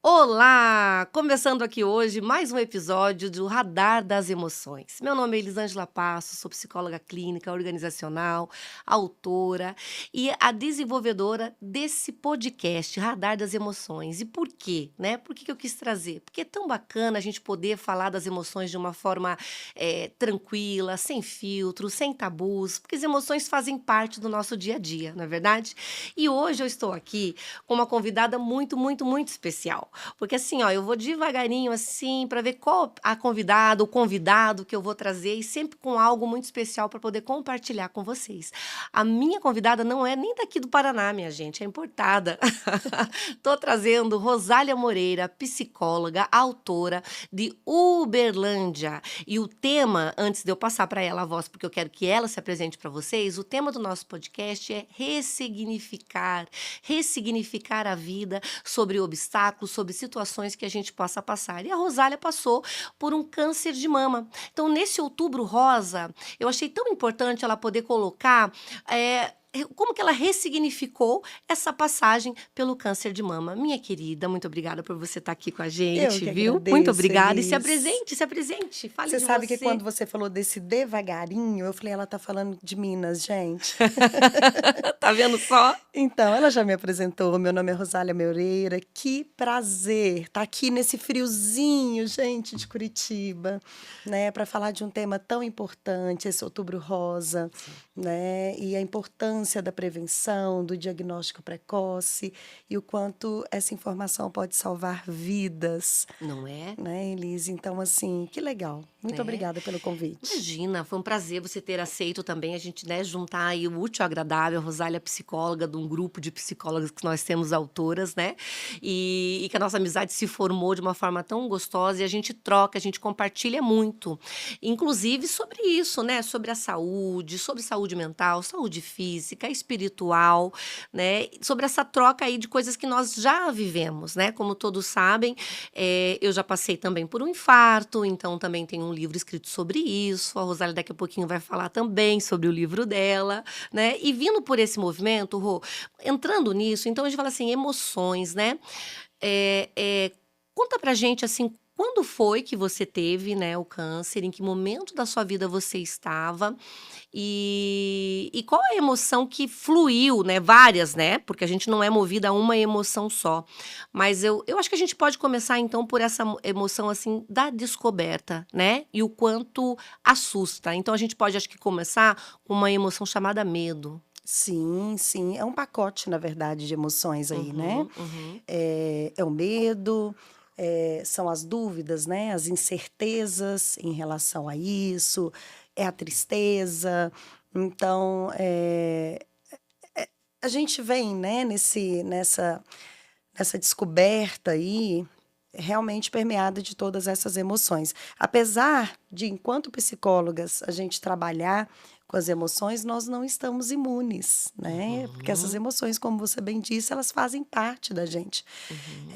Olá! Começando aqui hoje mais um episódio do Radar das Emoções. Meu nome é Elisângela Passos, sou psicóloga clínica, organizacional, autora e a desenvolvedora desse podcast, Radar das Emoções. E por quê, né? Por que eu quis trazer? Porque é tão bacana a gente poder falar das emoções de uma forma tranquila, sem filtro, sem tabus, porque as emoções fazem parte do nosso dia a dia, não é verdade? E hoje eu estou aqui com uma convidada muito, muito, muito especial. Porque assim, ó, eu vou devagarinho assim para ver qual a convidada, o convidado que eu vou trazer e sempre com algo muito especial para poder compartilhar com vocês. A minha convidada não é nem daqui do Paraná, minha gente, é importada. Tô trazendo Rosália Moreira, psicóloga, autora de Uberlândia. E o tema, antes de eu passar para ela a voz, porque eu quero que ela se apresente para vocês, o tema do nosso podcast é ressignificar a vida sobre obstáculos, sobre situações que a gente possa passar. E a Rosália passou por um câncer de mama. Então, nesse Outubro Rosa, eu achei tão importante ela poder colocar como que ela ressignificou essa passagem pelo câncer de mama. Minha querida, muito obrigada por você estar aqui com a Eu gente, que viu? Muito agradeço, obrigada. E Elis. se apresente, fale Você de sabe que você. quando você falou desse devagarinho, eu falei, ela tá falando de Minas, gente. Tá vendo só? Então, ela já me apresentou. Meu nome é Rosália Moreira. Que prazer estar aqui nesse friozinho, gente, de Curitiba, né, para falar de um tema tão importante, esse Outubro Rosa, Sim. né, e a importância da prevenção, do diagnóstico precoce e o quanto essa informação pode salvar vidas. Não é? Né, Elise? Então, assim, que legal. Muito É. obrigada pelo convite. Imagina, foi um prazer você ter aceito também a gente, né, juntar aí o útil ao agradável, a Rosália é psicóloga de um grupo de psicólogas que nós temos autoras, né, e que a nossa amizade se formou de uma forma tão gostosa e a gente troca, a gente compartilha muito, inclusive sobre isso, né, sobre saúde mental, saúde física, espiritual, né, sobre essa troca aí de coisas que nós já vivemos, né, como todos sabem, eu já passei também por um infarto, então também tem um livro escrito sobre isso. A Rosália daqui a pouquinho vai falar também sobre o livro dela, né? E vindo por esse movimento, Rô, entrando nisso, então a gente fala assim, emoções, né? É, é, conta pra gente assim, quando foi que você teve, né, o câncer? Em que momento da sua vida você estava? E qual a emoção que fluiu, né? Várias, né? Porque a gente não é movida a uma emoção só. Mas eu acho que a gente pode começar, então, por essa emoção, assim, da descoberta, né? E o quanto assusta. Então, a gente pode, acho que, começar com uma emoção chamada medo. Sim, sim. É um pacote, na verdade, de emoções aí, né? Uhum, uhum. É o medo, são as dúvidas, né? As incertezas em relação a isso, é a tristeza. Então, a gente vem, né, nessa descoberta aí, realmente permeada de todas essas emoções. Apesar de, enquanto psicólogas, a gente trabalhar com as emoções, nós não estamos imunes, né? Porque essas Uhum, emoções, como você bem disse, elas fazem parte da gente. uhum.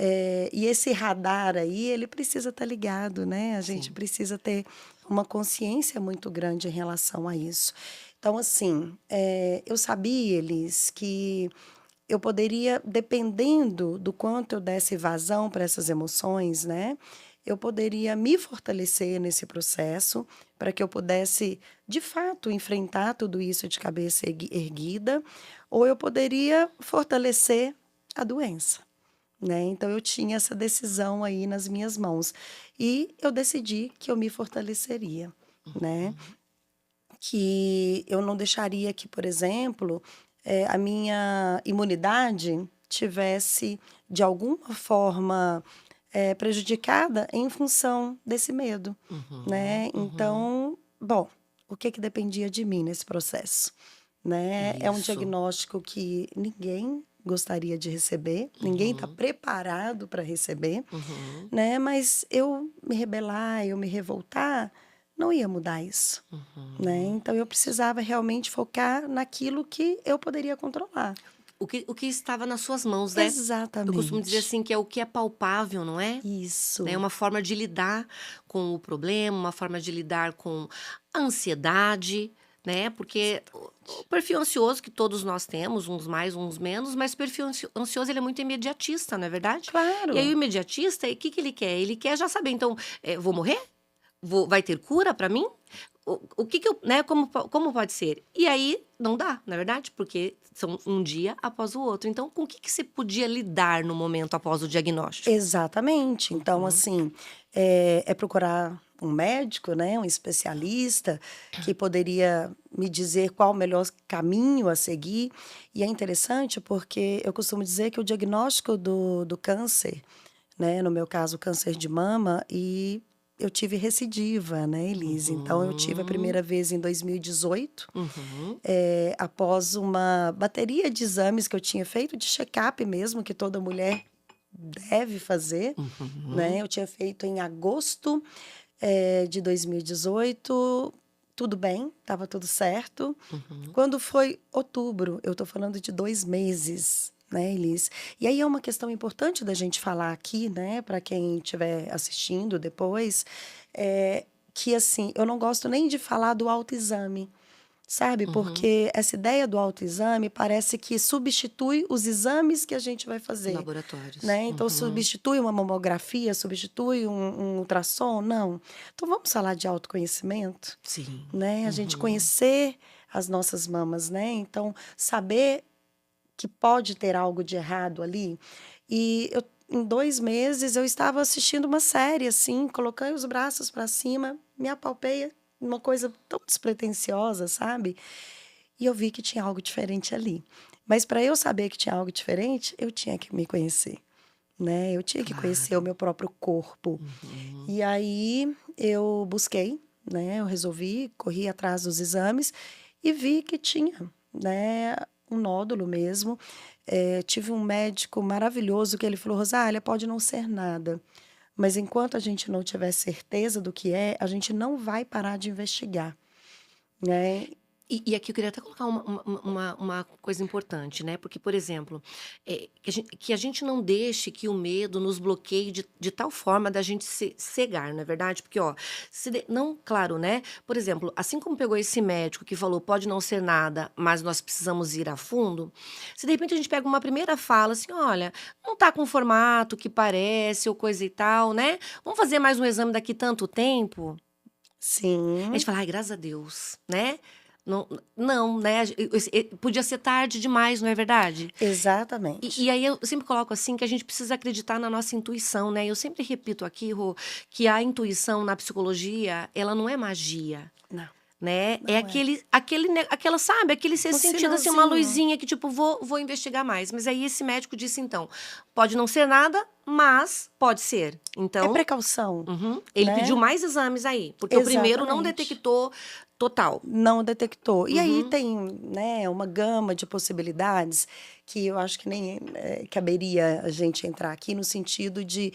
E esse radar aí, ele precisa estar ligado, né? A gente Sim. precisa ter uma consciência muito grande em relação a isso. Então, assim, eu sabia, Elis, que eu poderia, dependendo do quanto eu desse vazão para essas emoções, né, eu poderia me fortalecer nesse processo para que eu pudesse, de fato, enfrentar tudo isso de cabeça erguida, ou eu poderia fortalecer a doença, né? Então eu tinha essa decisão aí nas minhas mãos e eu decidi que eu me fortaleceria, né? Uhum. Que eu não deixaria que, por exemplo, a minha imunidade tivesse, de alguma forma, prejudicada em função desse medo, Uhum, né. uhum. Então, bom, o que que dependia de mim nesse processo, né. É um Isso. diagnóstico que ninguém gostaria de receber, ninguém está Uhum, preparado para receber, uhum, né, mas eu me rebelar, eu me revoltar, não ia mudar isso. Né, uhum. então eu precisava realmente focar naquilo que eu poderia controlar. O que estava nas suas mãos, né. Eu costumo dizer Exatamente. assim que é o que é palpável, não é? Né, Isso. uma forma de lidar com o problema, uma forma de lidar com a ansiedade, né? Porque o perfil ansioso que todos nós temos, uns mais, uns menos, mas o perfil ansioso ele é muito imediatista, não é verdade? E aí o Claro. imediatista, o que que ele quer? Ele quer já saber, então, vou morrer? Vai ter cura para mim? O que que eu, né, como pode ser? E aí não dá, na verdade, porque são um dia após o outro. Então, com o que que você podia lidar no momento após o diagnóstico? Exatamente. Então, Uhum. assim, é procurar um médico, né, um especialista que poderia me dizer qual o melhor caminho a seguir. E é interessante porque eu costumo dizer que o diagnóstico do câncer, né, no meu caso, câncer de mama, e eu tive recidiva, né, Elise? Então, eu tive a Uhum. primeira vez em 2018, Uhum. após uma bateria de exames que eu tinha feito, de check-up mesmo, que toda mulher deve fazer, né? Uhum. Eu tinha feito em agosto, de 2018, tudo bem, estava tudo certo. Uhum. Quando foi outubro, eu estou falando de 2 meses, né, Elis? E aí é uma questão importante da gente falar aqui, né, para quem estiver assistindo depois, que assim, eu não gosto nem de falar do autoexame. Sabe, Uhum. porque essa ideia do autoexame parece que substitui os exames que a gente vai Os fazer, laboratórios. né? Então, Uhum. substitui uma mamografia, substitui um ultrassom? Não. Então, vamos falar de autoconhecimento, Sim. né? A gente Uhum. conhecer as nossas mamas, né? Então, saber que pode ter algo de errado ali. E eu, em 2 meses, eu estava assistindo uma série, assim, coloquei os braços para cima, me apalpei, uma coisa tão despretensiosa, sabe? E eu vi que tinha algo diferente ali. Mas para eu saber que tinha algo diferente, eu tinha que me conhecer, né? Eu tinha que conhecer o Claro. meu próprio corpo. Uhum. E aí eu busquei, né? Eu resolvi, corri atrás dos exames e vi que tinha, né? Um nódulo mesmo. Tive um médico maravilhoso que ele falou: Rosália, pode não ser nada, mas enquanto a gente não tiver certeza do que é, a gente não vai parar de investigar, né? E aqui eu queria até colocar uma coisa importante, né? Porque, por exemplo, que a gente não deixe que o medo nos bloqueie de tal forma da gente se cegar, não é verdade? Porque, ó, não, claro, né? Por exemplo, assim como pegou esse médico que falou pode não ser nada, mas nós precisamos ir a fundo, se de repente a gente pega uma primeira fala assim, olha, não tá com o formato que parece ou coisa e tal, né? Vamos fazer mais um exame daqui tanto tempo? A gente Sim. fala: "Ai, graças a Deus", né. Não não, né, podia ser tarde demais, não é verdade? E Exatamente. aí eu sempre coloco assim, que a gente precisa acreditar na nossa intuição, né. Eu sempre repito aqui, Rô, que a intuição na psicologia, ela não é magia, Não, né, é não é. aquela, sabe, aquele ser Um sentido, assim, uma sinalzinho. luzinha que tipo: "Vou investigar mais", mas aí esse médico disse então: "Pode não ser nada, mas pode ser". É Então precaução, ele pediu né? mais exames aí, porque o primeiro não Exatamente. detectou total. Não detectou. E aí Uhum, tem, né, uma gama de possibilidades que eu acho que nem caberia a gente entrar aqui no sentido de,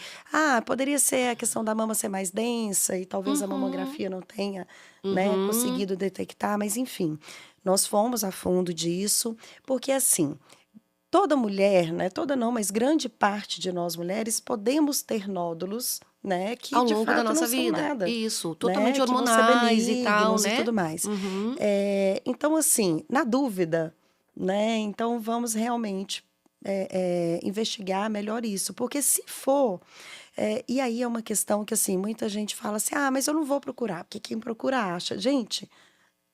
poderia ser a questão da mama ser mais densa e talvez a uhum, mamografia não tenha, né, uhum. conseguido detectar, mas enfim, nós fomos a fundo disso, porque assim, toda mulher, né, toda não, mas grande parte de nós mulheres podemos ter nódulos, né, que Ao de longo da fato não nossa são vida. nada, Isso, né, totalmente que vão ser hormonais e tal, benignos e né. tudo mais. Uhum. Então assim, na dúvida, né, então vamos realmente, investigar melhor isso, porque se for, e aí é uma questão que, assim, muita gente fala assim: "Ah, mas eu não vou procurar, porque quem procura acha". Gente,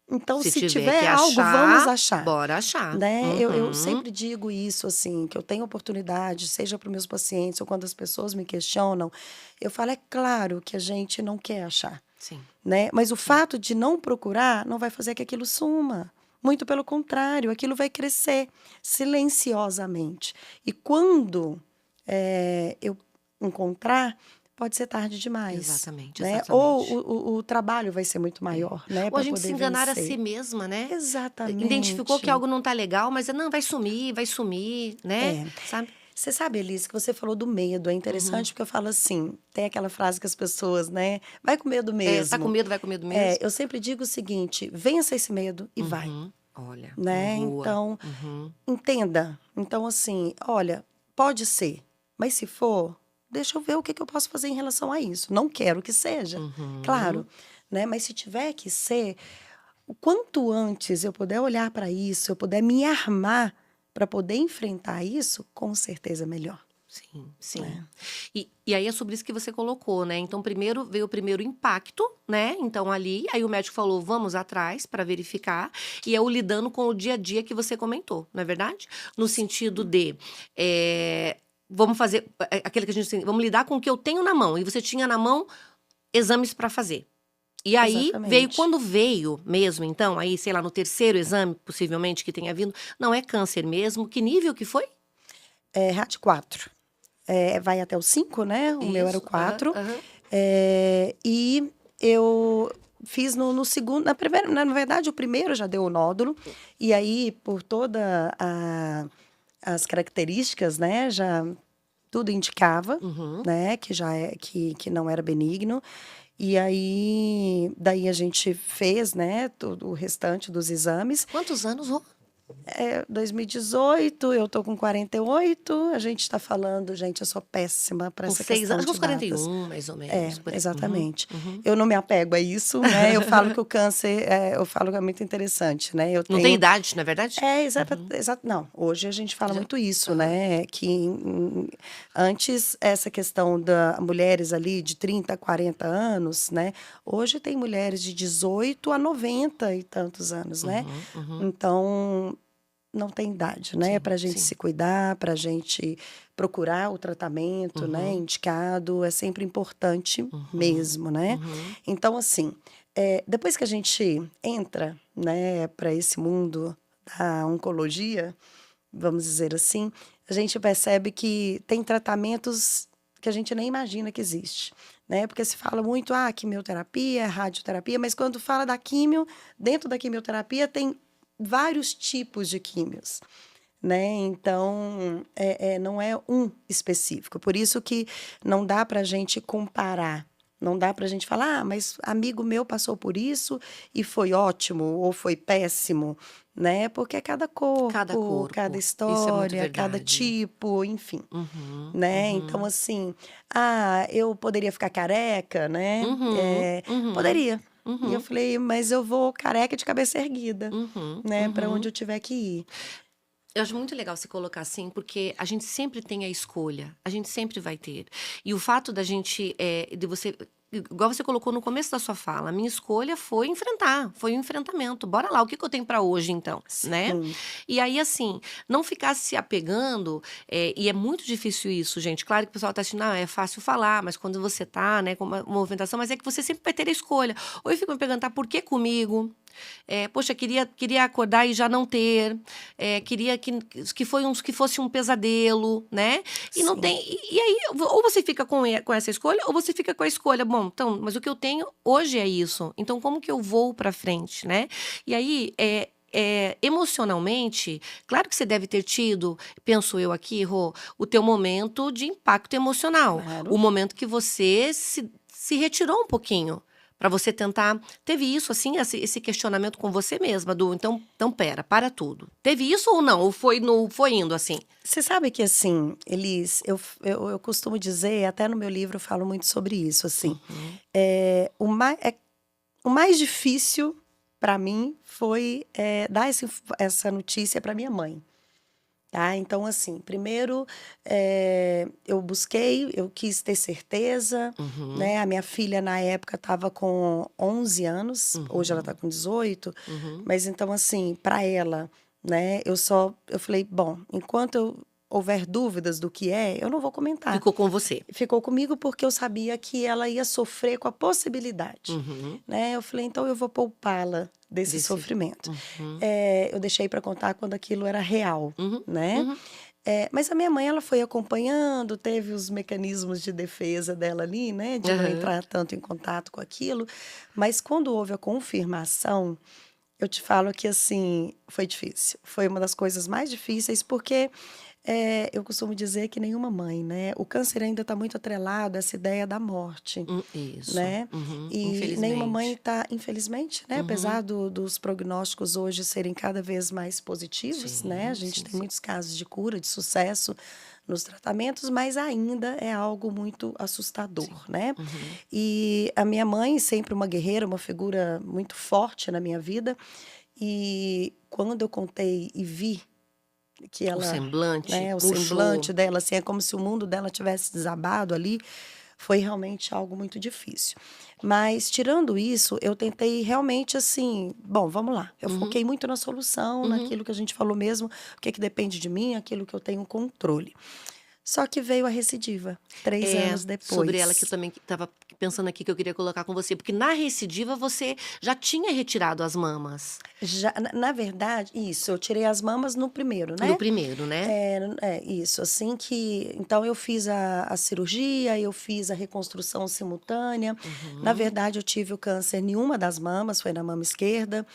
então Se se tiver tiver que algo, vamos achar, achar. bora achar. Né, eu Uhum. sempre digo isso, assim, que eu tenho oportunidade, seja para os meus pacientes ou quando as pessoas me questionam, eu falo: "É claro que a gente não quer achar, Sim, né, mas o sim. fato de não procurar não vai fazer que aquilo suma, muito pelo contrário, aquilo vai crescer silenciosamente. E quando, eu encontrar, pode ser tarde demais, Exatamente, né, ou exatamente. o trabalho vai ser muito É. maior, né, Ou a para gente se poder enganar a si vencer. mesma, né. Identificou que Exatamente. algo não tá legal, mas não, vai sumir, né, É. sabe. Você sabe, Elise, que você falou do medo, é Uhum. interessante porque eu falo assim, tem aquela frase que as pessoas, né, vai com medo É, tá com mesmo. medo, vai com medo mesmo. Eu sempre digo o seguinte, vença esse medo e vai, Uhum. Olha, uma né, boa. então, Uhum. entenda. Então, assim, olha, pode ser, mas se for, deixa eu ver o que que eu posso fazer em relação a isso. Não quero que seja, claro, Uhum. né, mas se tiver que ser, o quanto antes eu puder olhar para isso, eu puder me armar para poder enfrentar isso, com certeza melhor. Sim, sim. Né? E aí é sobre isso que você colocou, né? Então, primeiro veio o primeiro impacto, né? Então, ali, aí o médico falou, vamos atrás para verificar. E é o lidando com o dia a dia que você comentou, não é verdade? No sentido de, vamos fazer, aquele que a gente tem, vamos lidar com o que eu tenho na mão. E você tinha na mão exames para fazer. E aí veio, Exatamente. quando veio mesmo, então, aí, sei lá, no terceiro exame, possivelmente, que tenha vindo, não é câncer mesmo, que nível que foi? É, RAT4. Vai até o 5, né? O meu era o Isso, aham, 4. aham. E eu fiz no segundo, na primeira, na verdade, o primeiro já deu o nódulo. E aí, por toda as características, né? Já tudo indicava, Uhum. né? Que já que não era benigno. E aí, daí a gente fez, né? Todo o restante dos exames. Quantos anos, Rô? 2018, eu tô com 48. A gente está falando, gente, eu sou péssima para Com essa 6 questão anos, de uns datas. 41, mais ou menos, por aí. Uhum, Exatamente. uhum. Eu não me apego a isso, né? Eu falo que o câncer, eu falo que é muito interessante, né? Eu Não tem tenho. idade, não é verdade? Uhum. Não, hoje a gente fala Já. muito isso, Aham. né? Que antes essa questão da mulheres ali de 30, 40 anos, né? Hoje tem mulheres de 18 a 90 e tantos anos, né? Uhum, uhum. Então, não tem idade, né? Sim, Para a gente sim. se cuidar, para a gente procurar o tratamento, né? Uhum, Indicado, é sempre importante uhum, mesmo, né? uhum, Então, assim, depois que a gente entra, né, para esse mundo da oncologia, vamos dizer assim, a gente percebe que tem tratamentos que a gente nem imagina que existe, né? Porque se fala muito, quimioterapia, radioterapia, mas quando fala da químio, dentro da quimioterapia tem vários tipos de químios, né? Então, não é um específico. Por isso que não dá para a gente comparar. Não dá para a gente falar, mas amigo meu passou por isso e foi ótimo ou foi péssimo, né? Porque é cada cada corpo, cada corpo. Isso é muito história, cada verdade. tipo, enfim, Uhum, né? Então, uhum, assim, eu poderia ficar careca, né? uhum, uhum, Poderia. E eu uhum, falei, mas eu vou careca de cabeça erguida, uhum, né? Para onde uhum. eu tiver que ir. Eu acho muito legal você colocar assim, porque a gente sempre tem a escolha, a gente sempre vai ter. E o fato da gente, de você, igual você colocou no começo da sua fala, a minha escolha foi enfrentar, foi um enfrentamento. Bora lá, o que que eu tenho pra hoje então, né? Sim, E aí, assim, não ficar se apegando, e é muito difícil isso, gente. Claro que o pessoal tá assistindo, é fácil falar, mas quando você tá, né, com uma movimentação, mas é que você sempre vai ter a escolha. Ou eu fico me perguntar, por que comigo? Poxa, queria acordar e já não ter. Queria que fosse um pesadelo, né? E não sim. tem. E aí, ou você fica com essa escolha, ou você fica com a escolha. Bom, então, mas o que eu tenho hoje é isso. Então, como que eu vou para frente, né? E aí, emocionalmente, claro que você deve ter tido, penso eu aqui, Rô, o teu momento de impacto emocional. O Claro. momento que você se retirou um pouquinho. Para você tentar. Teve isso, assim, esse questionamento com você mesma, então pera, para tudo. Teve isso ou não? Ou foi, no, foi indo assim? Você sabe que, assim, Elis, eu costumo dizer, até no meu livro eu falo muito sobre isso, assim, Uhum, o mais difícil para mim foi dar essa notícia para minha mãe. Tá? Então, assim, primeiro eu quis ter certeza, uhum, né? A minha filha, na época, estava com 11 anos, hoje ela está uhum, com 18, uhum. mas então, assim, para ela, né? Eu falei, bom, enquanto eu houver dúvidas do que eu não vou comentar. Ficou com você. Ficou comigo porque eu sabia que ela ia sofrer com a possibilidade, Uhum. né? Eu falei, então eu vou poupá-la desse Desse. sofrimento. Uhum, Eu deixei para contar quando aquilo era real, uhum, né? uhum, Mas a minha mãe, ela foi acompanhando, teve os mecanismos de defesa dela ali, né? De não aham, entrar tanto em contato com aquilo. Mas quando houve a confirmação, eu te falo que, assim, foi difícil. Foi uma das coisas mais difíceis, porque Eu costumo dizer que nenhuma mãe, né? O câncer ainda está muito atrelado a essa ideia da morte, Isso. né? Uhum. E nenhuma mãe Infelizmente. está, infelizmente, né? Uhum. Apesar dos prognósticos hoje serem cada vez mais positivos, né? A Sim, gente sim, tem sim. muitos casos de cura, de sucesso nos tratamentos, mas ainda é algo muito Sim. assustador, né? Uhum. E a minha mãe, sempre uma guerreira, uma figura muito forte na minha vida, e quando eu contei e vi que O ela, semblante né, o murchou. semblante dela, assim, é como se o mundo dela tivesse desabado ali, foi realmente algo muito difícil. Mas tirando isso, eu tentei realmente assim, bom, vamos lá. Eu Uhum. foquei muito na solução, Uhum. naquilo que a gente falou mesmo, o que que depende de mim, aquilo que eu tenho controle. Só que veio a recidiva, 3 É, anos sobre ela que eu depois. também estava pensando aqui que eu queria colocar com você, porque na recidiva você já tinha retirado as mamas, Já, na verdade, isso, eu tirei as mamas no primeiro, no né? primeiro, né? Isso, assim que então eu fiz a cirurgia, eu fiz a reconstrução simultânea. Na Uhum. verdade, eu tive o câncer em uma das mamas, foi na mama esquerda,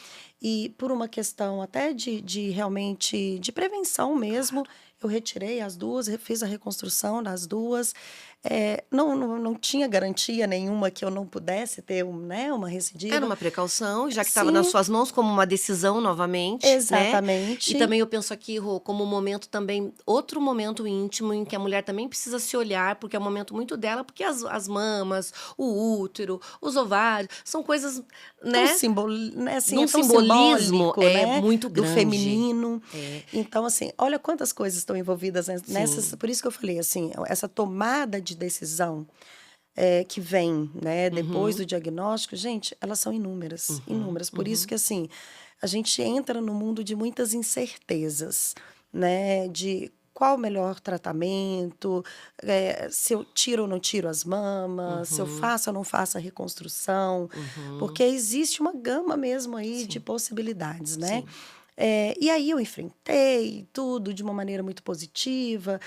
e por uma questão até de realmente de prevenção mesmo, Claro. eu retirei as duas, fiz a reconstrução das duas. Não tinha garantia nenhuma que eu não pudesse ter né, uma Era recidiva. uma precaução, já que estava nas Sim, suas mãos como uma decisão novamente, né. E exatamente. também eu penso aqui, Rô, como um momento também outro momento íntimo em que a mulher também precisa se olhar, porque é um momento muito dela, porque as mamas, o útero, os ovários, são coisas, Tão né, simbol né, assim, num é tão simbolismo, simbólico, é né, muito do grande. feminino. É, Então, assim, olha quantas coisas estão envolvidas nessas sim. por isso que eu falei, assim, essa tomada de decisão, que vem, né, depois Uhum, do diagnóstico, gente, elas são inúmeras, uhum, inúmeras. Por isso uhum. que, assim, a gente entra no mundo de muitas incertezas, né, de qual o melhor tratamento, se eu tiro ou não tiro as mamas, se eu Uhum, faço ou não faço a reconstrução, uhum. porque existe uma gama mesmo aí de Sim, possibilidades, né. sim. E aí eu enfrentei tudo de uma maneira muito positiva,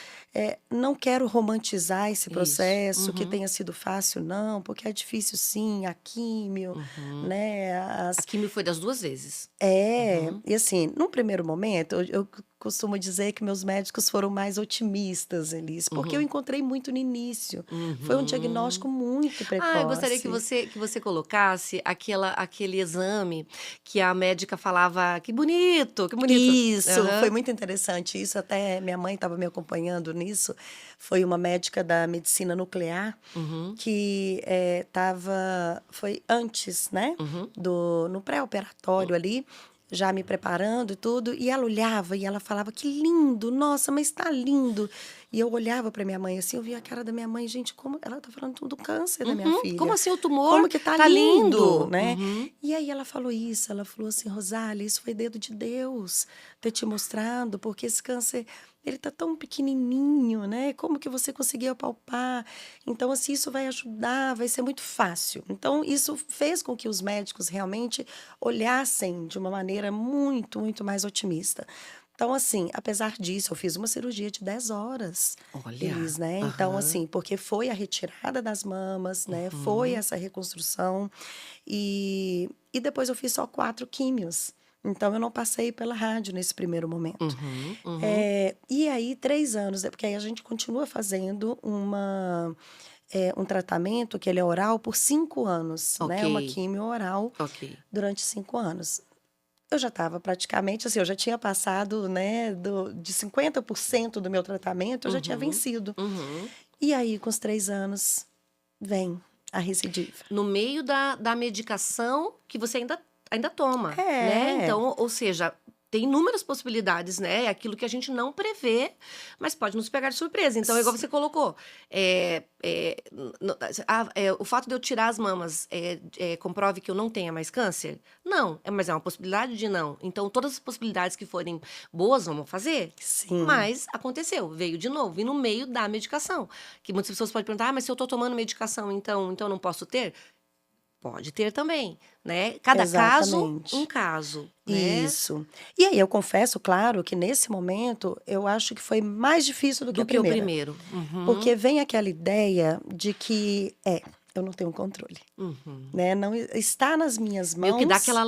não quero romantizar esse Isso. processo, que Uhum, tenha sido fácil não, porque é difícil sim, a químio, uhum. né, A químio foi das 2 vezes. Uhum, e assim, num primeiro momento, eu costumo dizer que meus médicos foram mais otimistas, Elis, porque eu uhum, encontrei muito no início. Foi um uhum. diagnóstico muito Ah, eu gostaria que precoce. você colocasse aquele exame que a médica falava: "Que bonito, que bonito". Isso, foi Aham. muito interessante isso, até minha mãe estava me acompanhando nisso, foi uma médica da medicina nuclear Uhum, que, foi antes, né, uhum. no pré-operatório ali, já me preparando e tudo, e ela olhava e ela falava: "Que lindo, nossa, mas está lindo". E eu olhava para minha mãe, assim, eu via a cara da minha mãe: "Gente, como ela está falando do câncer da minha Uhum. Como filha, assim o tumor como que tá tá lindo", lindo? né. Uhum. E aí ela falou isso, ela falou assim: "Rosália, isso foi dedo de Deus ter te mostrado, porque esse câncer, ele tá tão pequenininho, né, como que você conseguiu palpar? Então, assim, isso vai ajudar, vai ser muito fácil". Então isso fez com que os médicos realmente olhassem de uma maneira muito, muito mais otimista. Então, assim, apesar disso, eu fiz uma cirurgia de 10 horas, Olha. Elis, né, então, Aham. assim, porque foi a retirada das mamas, né, foi Uhum, essa reconstrução, e depois eu fiz só 4 químios, então eu não passei pela rádio nesse primeiro momento. uhum, uhum. E aí 3 anos, porque aí a gente continua fazendo um tratamento que ele é oral por 5 anos, Ok, né, uma químio oral ok. durante 5 anos. Eu já estava praticamente assim, eu já tinha passado, né, de 50% do meu tratamento, eu já tinha Uhum, vencido. uhum. E aí com os 3 anos, vem a recidiva. No meio da medicação que você ainda toma, né, É, então, ou seja, tem inúmeras possibilidades, né, é aquilo que a gente não prevê, mas pode nos pegar de surpresa. Então, é igual s você colocou, o fato de eu tirar as mamas, comprove que eu não tenha mais câncer? Não, mas é uma possibilidade de não. Então, todas as possibilidades que forem boas, vamos fazer? sim. Mas aconteceu, veio de novo, e no meio da medicação, que muitas pessoas podem perguntar: "Ah, mas se eu estou tomando medicação, então eu não posso ter?" Pode ter também, né. Cada caso, um Exatamente. caso, né, Isso. E aí eu confesso, claro, que nesse momento eu acho que foi mais difícil do que do a que o primeira, primeiro. Uhum, porque vem aquela ideia de que, eu não tenho controle, uhum. né, não está nas minhas Meio que dá mãos. aquela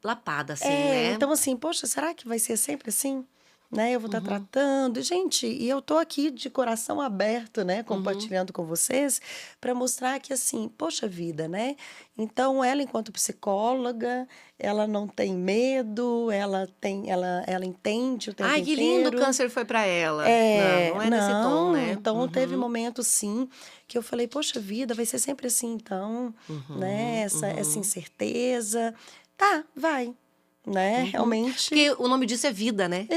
lapada, assim, né. Então assim, poxa, será que vai ser sempre assim? né? Eu vou estar Uhum. tratando. Gente, e eu tô aqui de coração aberto, né? Compartilhando com vocês, para mostrar que, assim, poxa vida, né? Então, ela, enquanto psicóloga, ela não tem medo, ela entende o tempo Ai, que lindo, o inteiro. câncer foi para ela. Não, não é nesse tom, Não, né? então teve Uhum, momentos sim que eu falei, poxa vida, vai ser sempre assim então, né? uhum, Essa uhum, incerteza. Tá, vai, né? uhum. Realmente, Porque o nome disso é vida, né?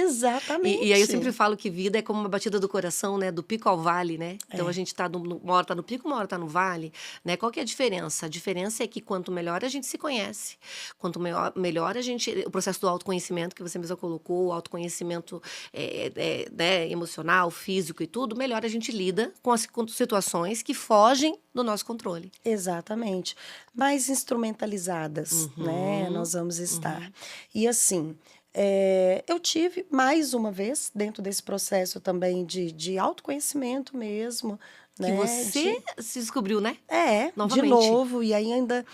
E aí eu sempre exatamente. falo que vida é como uma batida do coração, né? Do pico ao vale, né? Então a É, gente tá uma hora tá no pico, uma hora tá no vale, né? Qual que é a diferença? A diferença é que quanto melhor a gente se conhece, quanto melhor a gente. O processo do autoconhecimento que você mesma colocou, o autoconhecimento né, emocional, físico e tudo, melhor a gente lida com situações que fogem do nosso controle. exatamente. Mais instrumentalizadas, né? Uhum, Nós vamos estar. uhum. E assim, eu tive mais uma vez, dentro desse processo também de autoconhecimento mesmo, Que né? você se descobriu, né? De Novamente. novo, e aí ainda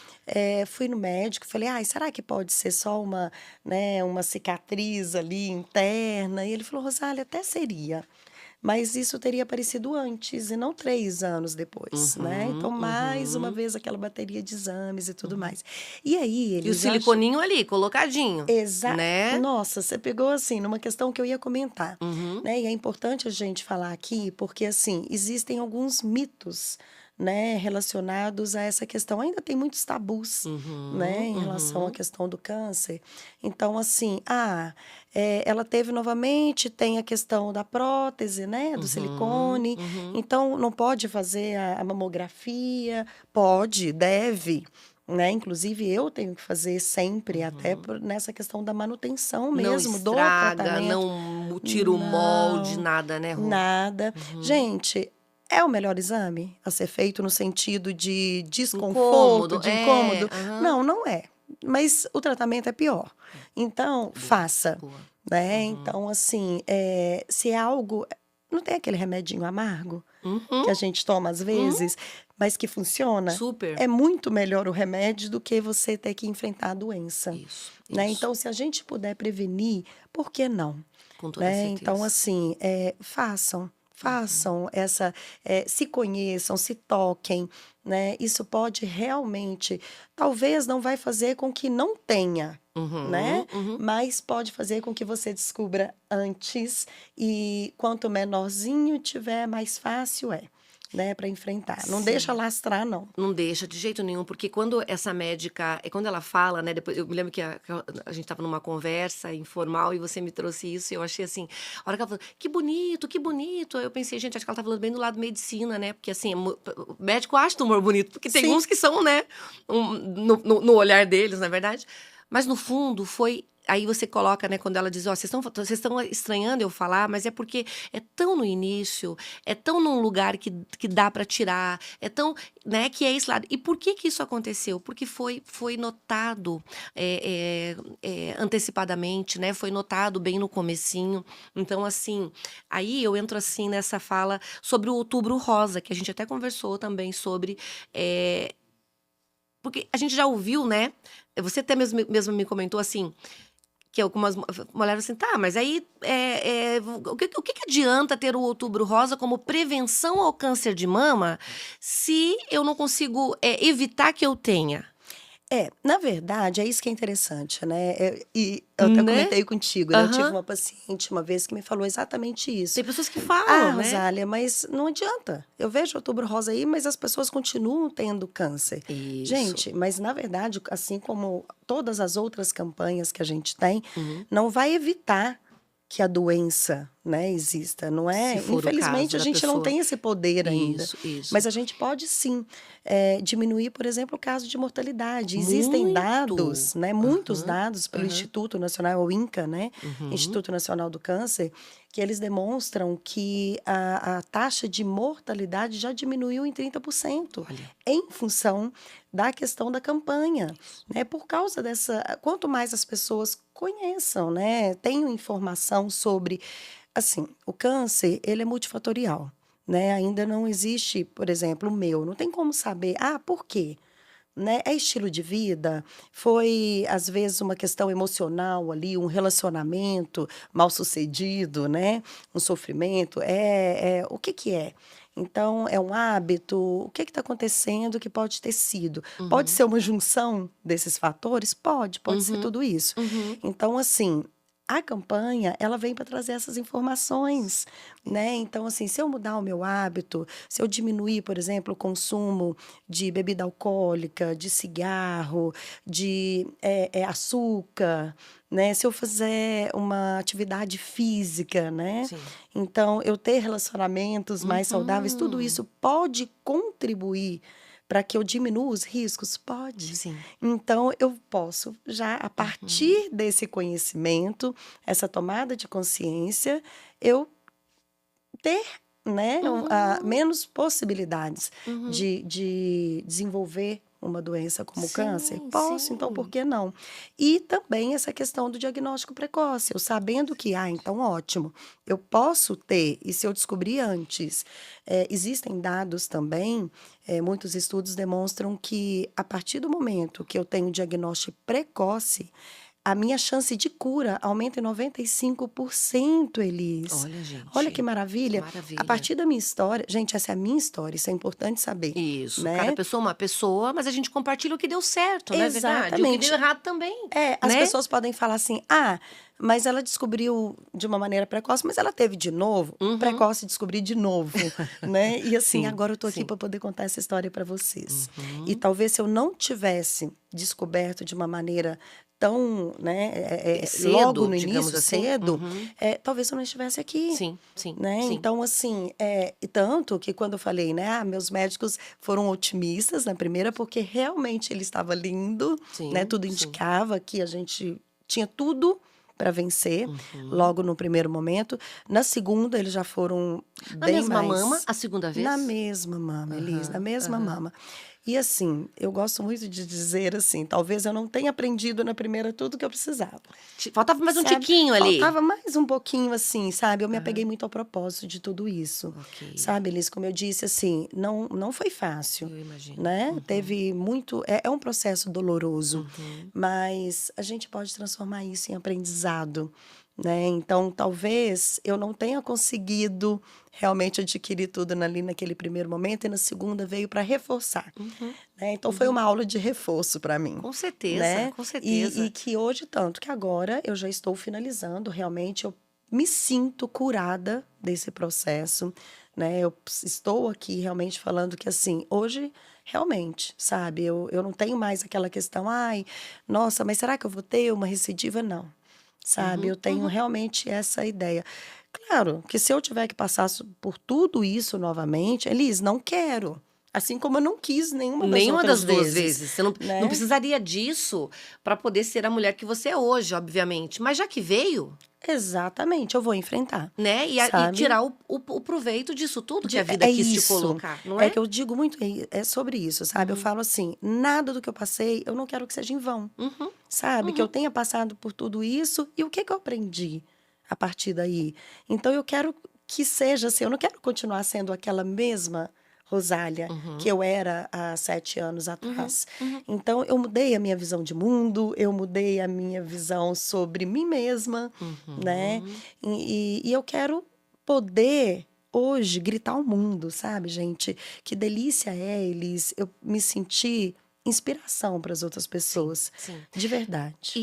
fui no médico, falei, ai, será que pode ser só uma, né, uma cicatriz ali interna? E ele falou, Rosália, até seria, mas isso teria aparecido antes e não 3 anos depois, né? Então, Uhum, mais uma uhum. vez, aquela bateria de exames e tudo mais. E aí, E o eles acham. siliconinho ali, colocadinho, né? Nossa, você pegou assim numa questão que eu ia comentar, Uhum, né? E é importante a gente falar aqui, porque assim, existem alguns mitos, né, relacionados a essa questão. Ainda tem muitos tabus, né, uhum, em relação à uhum, questão do câncer. Então, assim, ela teve novamente, tem a questão da prótese, né, do uhum, silicone. uhum, Então, não pode fazer a mamografia? Pode, deve. Né? Inclusive, eu tenho que fazer sempre, até uhum. nessa questão da manutenção Não mesmo do estraga, tratamento. não tira o molde, Não, nada, né, Rô? nada. Uhum. Gente, é o melhor exame a ser feito no sentido de desconforto, Incômodo, de incômodo? aham. Não, não é. Mas o tratamento é pior. Então, Boa, faça, boa. né? Uhum, Então, assim, se é algo. Não tem aquele remedinho amargo uhum, que a gente toma às uhum. vezes, mas que funciona? Super. É muito melhor o remédio do que você ter que enfrentar a doença, Isso, né? isso. Então, se a gente puder prevenir, por que não? Com toda Né? Então, certeza. assim, façam, Uhum, façam se conheçam, se toquem, né? Isso pode realmente, talvez não vai fazer com que não tenha, né? uhum, uhum. Mas pode fazer com que você descubra antes e quanto menorzinho tiver, mais fácil né? Para enfrentar. Não deixa Sim. lastrar, não. Não deixa de jeito nenhum, porque quando essa médica quando ela fala, né, depois eu me lembro que a gente estava numa conversa informal e você me trouxe isso e eu achei assim, a hora que ela falou: que bonito", aí eu pensei: "Gente, acho que ela tá falando bem do lado medicina, né", porque assim, o médico acha tumor bonito, porque tem Sim, uns que são, né, no olhar deles, na verdade, mas no fundo foi aí você coloca, né, quando ela diz: "Ó, vocês estão estranhando eu falar, mas é porque é tão no início, é tão num lugar que dá para tirar, é tão né, que é esse lado. E por que que isso aconteceu? Porque foi notado antecipadamente, né? Foi notado bem no comecinho. Então, assim, aí eu entro assim nessa fala sobre o Outubro Rosa, que a gente até conversou também sobre. eh, porque a gente já ouviu, né? Você até mesmo me comentou assim, que algumas mulheres assim, tá, mas aí o que que adianta ter o Outubro Rosa como prevenção ao câncer de mama se eu não consigo evitar que eu tenha? Na verdade, é isso que é interessante, né? E eu até Né? comentei contigo, né? Eu tive Aham. uma paciente uma vez que me falou exatamente isso. Tem pessoas que Ah, falam, né? Rosália, mas não adianta. Eu vejo Outubro Rosa aí, mas as pessoas continuam tendo câncer. Isso. Gente, mas na verdade, assim como todas as outras campanhas que a gente tem, Uhum. não vai evitar que a doença, né, exista, não Se é? for o Infelizmente, caso a da gente não pessoa. tem esse poder ainda. Isso, isso. Mas a gente pode sim diminuir, por exemplo, o caso de mortalidade. Existem Muito. dados, né, muitos Aham, dados pelo aham. Instituto Nacional, o INCA, né, Uhum. Instituto Nacional do Câncer, que eles demonstram que a taxa de mortalidade já diminuiu em 30% Olha, em função da questão da campanha, isso. né? Por causa dessa, quanto mais as pessoas conheçam, né, tenham informação sobre, assim, o câncer, ele é multifatorial, né? Ainda não existe, por exemplo, o meu, não tem como saber, por quê? né? É estilo de vida? Foi, às vezes, uma questão emocional ali, um relacionamento mal sucedido, né? Um sofrimento? O que que é? Então, é um hábito? O que está acontecendo que pode ter sido? Pode Uhum. ser uma junção desses fatores? Pode ser Uhum. tudo isso. Uhum. Então, assim, a campanha, ela vem para trazer essas informações, né? Então, assim, se eu mudar o meu hábito, se eu diminuir, por exemplo, o consumo de bebida alcoólica, de cigarro, de açúcar, né? Se eu fizer uma atividade física, né? Sim. Então, eu ter relacionamentos mais saudáveis, tudo Uhum. isso pode contribuir para que eu diminua os riscos? Pode. Sim. Então, eu posso já, a Uhum. partir desse conhecimento, essa tomada de consciência, eu ter, né, Uhum. menos possibilidades Uhum. de desenvolver uma doença como o câncer? Sim, Posso, então por sim. que não? E também essa questão do diagnóstico precoce, eu sabendo que, então ótimo, eu posso ter, e se eu descobrir antes, existem dados também, muitos estudos demonstram que a partir do momento que eu tenho diagnóstico precoce, a minha chance de cura aumenta em 95%, Elis. Olha, Olha que gente, que maravilha. A maravilha. partir da minha história, gente, essa é a minha história, isso é importante saber, Isso, cada né? pessoa é uma pessoa, mas a gente compartilha o que deu certo, não é verdade? E o que deu Exatamente. errado também, As né? pessoas podem falar assim: mas ela descobriu de uma maneira precoce, mas ela teve de novo. Uhum. Precoce descobrir de novo, né? E assim, Sim, agora eu tô aqui sim. para poder contar essa história para vocês. E Uhum. talvez se eu não tivesse descoberto de uma maneira tão, né, logo Cedo, no digamos início, assim. cedo, Uhum. talvez eu não estivesse aqui. Sim, sim, Né? sim, Então, assim, e tanto que quando eu falei, né, meus médicos foram otimistas na primeira, porque realmente ele estava lindo, né? sim, Tudo sim. indicava que a gente tinha tudo para vencer, Uhum. logo no primeiro momento. Na segunda, eles já foram Na bem mesma mama, mais a segunda na vez? mesma mama, Elis, na Aham, mesma aham. mama. E assim, eu gosto muito de dizer assim, talvez eu não tenha aprendido na primeira tudo que eu precisava. Faltava mais um Sabe, tiquinho ali. faltava mais um pouquinho, assim, sabe, eu me apeguei Aham, muito ao propósito de tudo isso, ok. sabe, Elis, como eu disse, assim, não foi fácil, Eu imagino. né, Uhum, teve muito é um processo doloroso, uhum. mas a gente pode transformar isso em aprendizado, né, então talvez eu não tenha conseguido realmente adquirir tudo ali naquele primeiro momento e na segunda veio para reforçar, Uhum, né, então foi uma uhum. aula de reforço para mim. Com certeza, Né, com e certeza. que hoje tanto que agora eu já estou finalizando, realmente eu me sinto curada desse processo, né, eu estou aqui realmente falando que, assim, hoje realmente, sabe, eu não tenho mais aquela questão: "Ai, nossa, mas será que eu vou ter uma recidiva?", não, sabe, Uhum, eu tenho uhum. realmente essa ideia. Claro que se eu tiver que passar por tudo isso novamente, Elis, não quero, assim como eu não quis nenhuma das Nenhuma outras das 2 vezes, vezes. Você não né. precisaria disso para poder ser a mulher que você é hoje, obviamente. Mas já que veio, Exatamente, eu vou enfrentar, né, e sabe. tirar o proveito disso tudo que a É vida é quis te isso, colocar, não é é? que eu digo muito é sobre isso, sabe. Eu Uhum, falo assim: "Nada do que eu passei, eu não quero que seja em vão", uhum, sabe. Que eu uhum. tenha passado por tudo isso e o que que eu aprendi a partir daí. Então eu quero que seja assim, eu não quero continuar sendo aquela mesma Rosália que Uhum, eu era há 7 anos uhum, atrás. uhum, Então eu mudei a minha visão de mundo, eu mudei a minha visão sobre mim mesma, né, uhum. e eu quero poder hoje gritar ao mundo, sabe, gente, que delícia é, Elis, eu me sentir inspiração para as outras Sim, pessoas, sim. de verdade.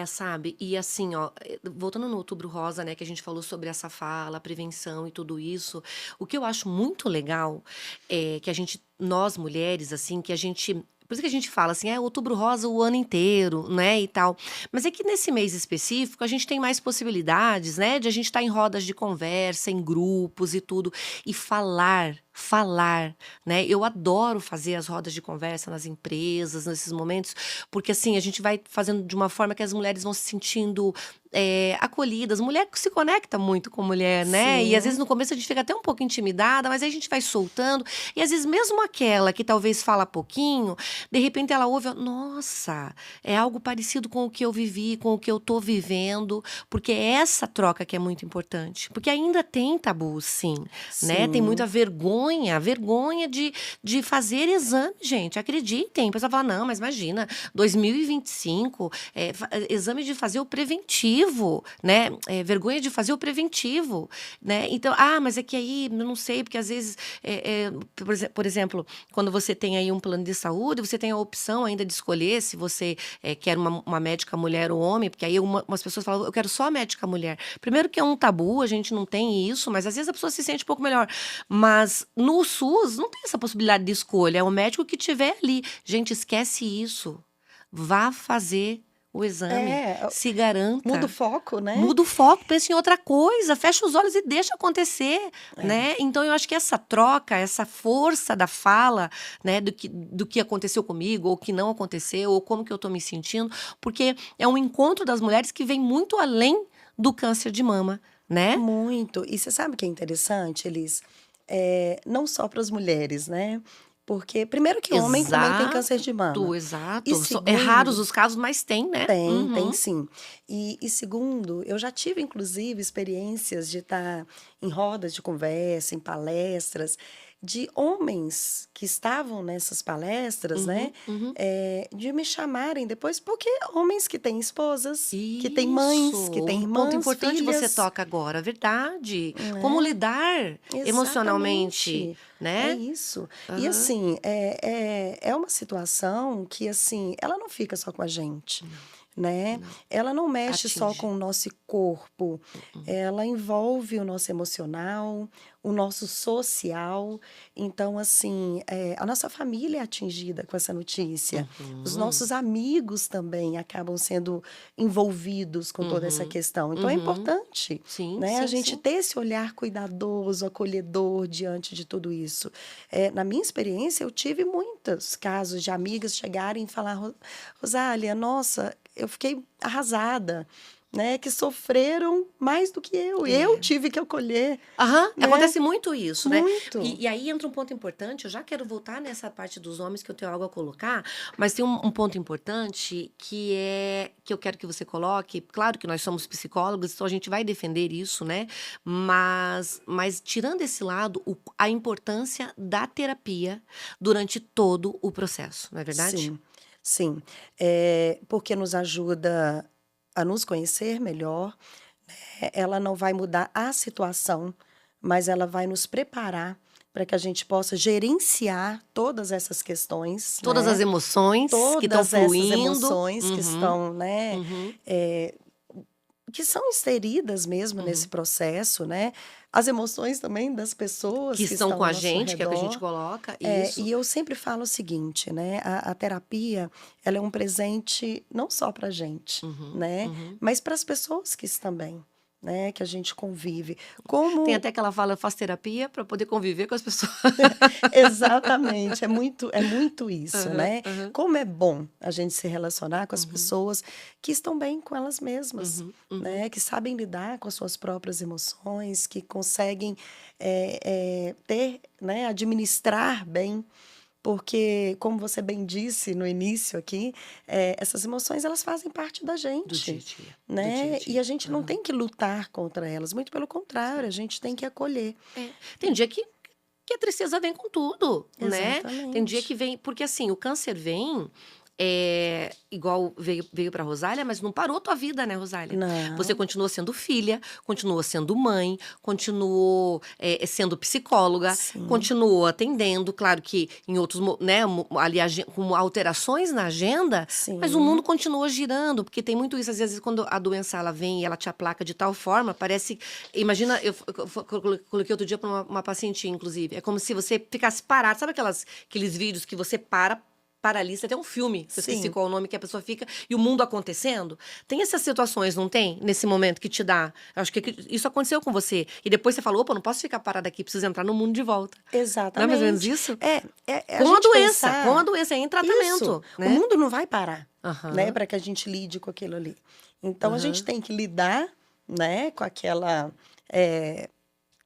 Sabe, e assim, ó, voltando no Outubro Rosa, né, que a gente falou sobre essa fala, a prevenção e tudo isso, o que eu acho muito legal é que nós mulheres, assim, que a gente por isso que a gente fala assim: "É Outubro Rosa o ano inteiro", né, e tal. Mas é que nesse mês específico a gente tem mais possibilidades, né, de a gente estar em rodas de conversa, em grupos e tudo, e falar, né. Eu adoro fazer as rodas de conversa nas empresas, nesses momentos, porque assim, a gente vai fazendo de uma forma que as mulheres vão se sentindo, acolhidas. Mulher que se conecta muito com mulher, né, e às vezes Sim, no começo a gente fica até um pouco intimidada, mas aí a gente vai soltando, e às vezes mesmo aquela que talvez fala pouquinho, de repente ela ouve: "Nossa, é algo parecido com o que eu vivi, com o que eu tô vivendo", porque é essa troca que é muito importante, porque ainda tem tabu sim, né, tem muita sim, vergonha vergonha de fazer exame, gente, acreditem. O pessoal fala, não, mas imagina, 2025, exame de fazer o preventivo, né? Vergonha de fazer o preventivo, né? Então, mas é que aí, eu não sei, porque às vezes, por exemplo, quando você tem aí um plano de saúde, você tem a opção ainda de escolher se você quer uma médica mulher ou homem, porque aí umas pessoas falam, eu quero só médica mulher. Primeiro que é um tabu, a gente não tem isso, mas às vezes a pessoa se sente um pouco melhor. Mas no SUS não tem essa possibilidade de escolha, é o médico que tiver ali. Gente, esquece isso. Vá fazer o exame, se garanta. Muda o foco, né? Muda o foco, pensa em outra coisa, fecha os olhos e deixa acontecer, né? Então, eu acho que essa troca, essa força da fala, né, do que aconteceu comigo, ou que não aconteceu, ou como que eu tô me sentindo, porque é um encontro das mulheres que vem muito além do câncer de mama, né? Muito. E você sabe o que é interessante, Elis? Não só para as mulheres, né? Porque, primeiro que homem também tem câncer de mama. Exato. E É raros segundo, os casos, mas tem, né? tem sim. E segundo, eu já tive, inclusive, experiências de estar em rodas de conversa, em palestras, de homens que estavam nessas palestras, né? De me chamarem depois, porque homens que têm esposas, que têm mães, que têm Um ponto irmãs, importante filhas. você toca agora, verdade. Como lidar emocionalmente, Exatamente. É né? isso. E assim, é uma situação que assim, ela não fica só com a gente, né? Ela não mexe só Atinge. com o nosso corpo, ela envolve o nosso emocional, o nosso social. Então, assim, a nossa família é atingida com essa notícia. Os nossos amigos também acabam sendo envolvidos com toda essa questão. Então, é importante, Sim, né, a sim, gente sim. ter esse olhar cuidadoso, acolhedor diante de tudo isso. Na minha experiência, eu tive muitos casos de amigas chegarem e falar, Rosália, nossa, eu fiquei arrasada, né? Que sofreram mais do que eu. Eu tive que acolher, né? Acontece muito isso, né? Muito. E aí entra um ponto importante, eu já quero voltar nessa parte dos homens, que eu tenho algo a colocar, mas tem um ponto importante que eu quero que você coloque. Claro que nós somos psicólogos, então a gente vai defender isso, né? Mas tirando esse lado, a importância da terapia durante todo o processo, não é verdade? Sim, sim. Porque nos ajuda a nos conhecer melhor, né? Ela não vai mudar a situação, mas ela vai nos preparar para que a gente possa gerenciar todas essas questões, Todas né? as emoções que estão Todas essas fluindo. emoções que estão, né? Uhum. Que são inseridas mesmo nesse processo, né? As emoções também das pessoas Que que estão estão com ao a nosso gente, que é o que a gente redor. coloca, E eu sempre falo o seguinte, né? A terapia, ela é um presente não só para a gente, né? Mas para as pessoas que estão também, né? Que a gente convive. Tem até que ela fala, eu faço terapia para poder conviver com as pessoas. Exatamente, é muito isso, né? Aham. Como é bom a gente se relacionar com as pessoas que estão bem com elas mesmas, né? Que sabem lidar com as suas próprias emoções, que conseguem ter, né? Administrar bem. Porque, como você bem disse no início aqui, essas emoções elas fazem parte da Do dia a gente, dia. Do dia a né? E dia. a gente não tem que lutar contra elas, muito pelo contrário, a gente tem que acolher. Tem dia que a tristeza vem com tudo, né? Tem dia que Exatamente. vem. Porque assim, o câncer vem. Igual veio para Rosália, mas não parou tua vida, né, Rosália? Você Não. continuou sendo filha, continuou sendo mãe, continuou sendo psicóloga, Sim, continuou atendendo, claro que em outros, né, ali com alterações na agenda, mas o mundo sim, continua girando, porque tem muito isso, às vezes quando a doença ela vem e ela te aplaca de tal forma, parece, imagina, eu coloquei outro dia para uma paciente, inclusive, é como se você ficasse parado, sabe aqueles vídeos que você paralisa, tem um filme, eu esqueci sim, qual é o nome, que a pessoa fica, e o mundo acontecendo. Tem essas situações, não tem? Nesse momento que te dá. Eu acho que isso aconteceu com você. E depois você falou, opa, não posso ficar parada aqui, preciso entrar no mundo de volta. Não é mais ou menos exatamente. isso? A gente Com a pensar doença, é em isso, tratamento, o né? mundo não vai parar, né, Aham, para que a gente lide com aquilo ali. Então a gente aham, tem que lidar, né, com aquela eh,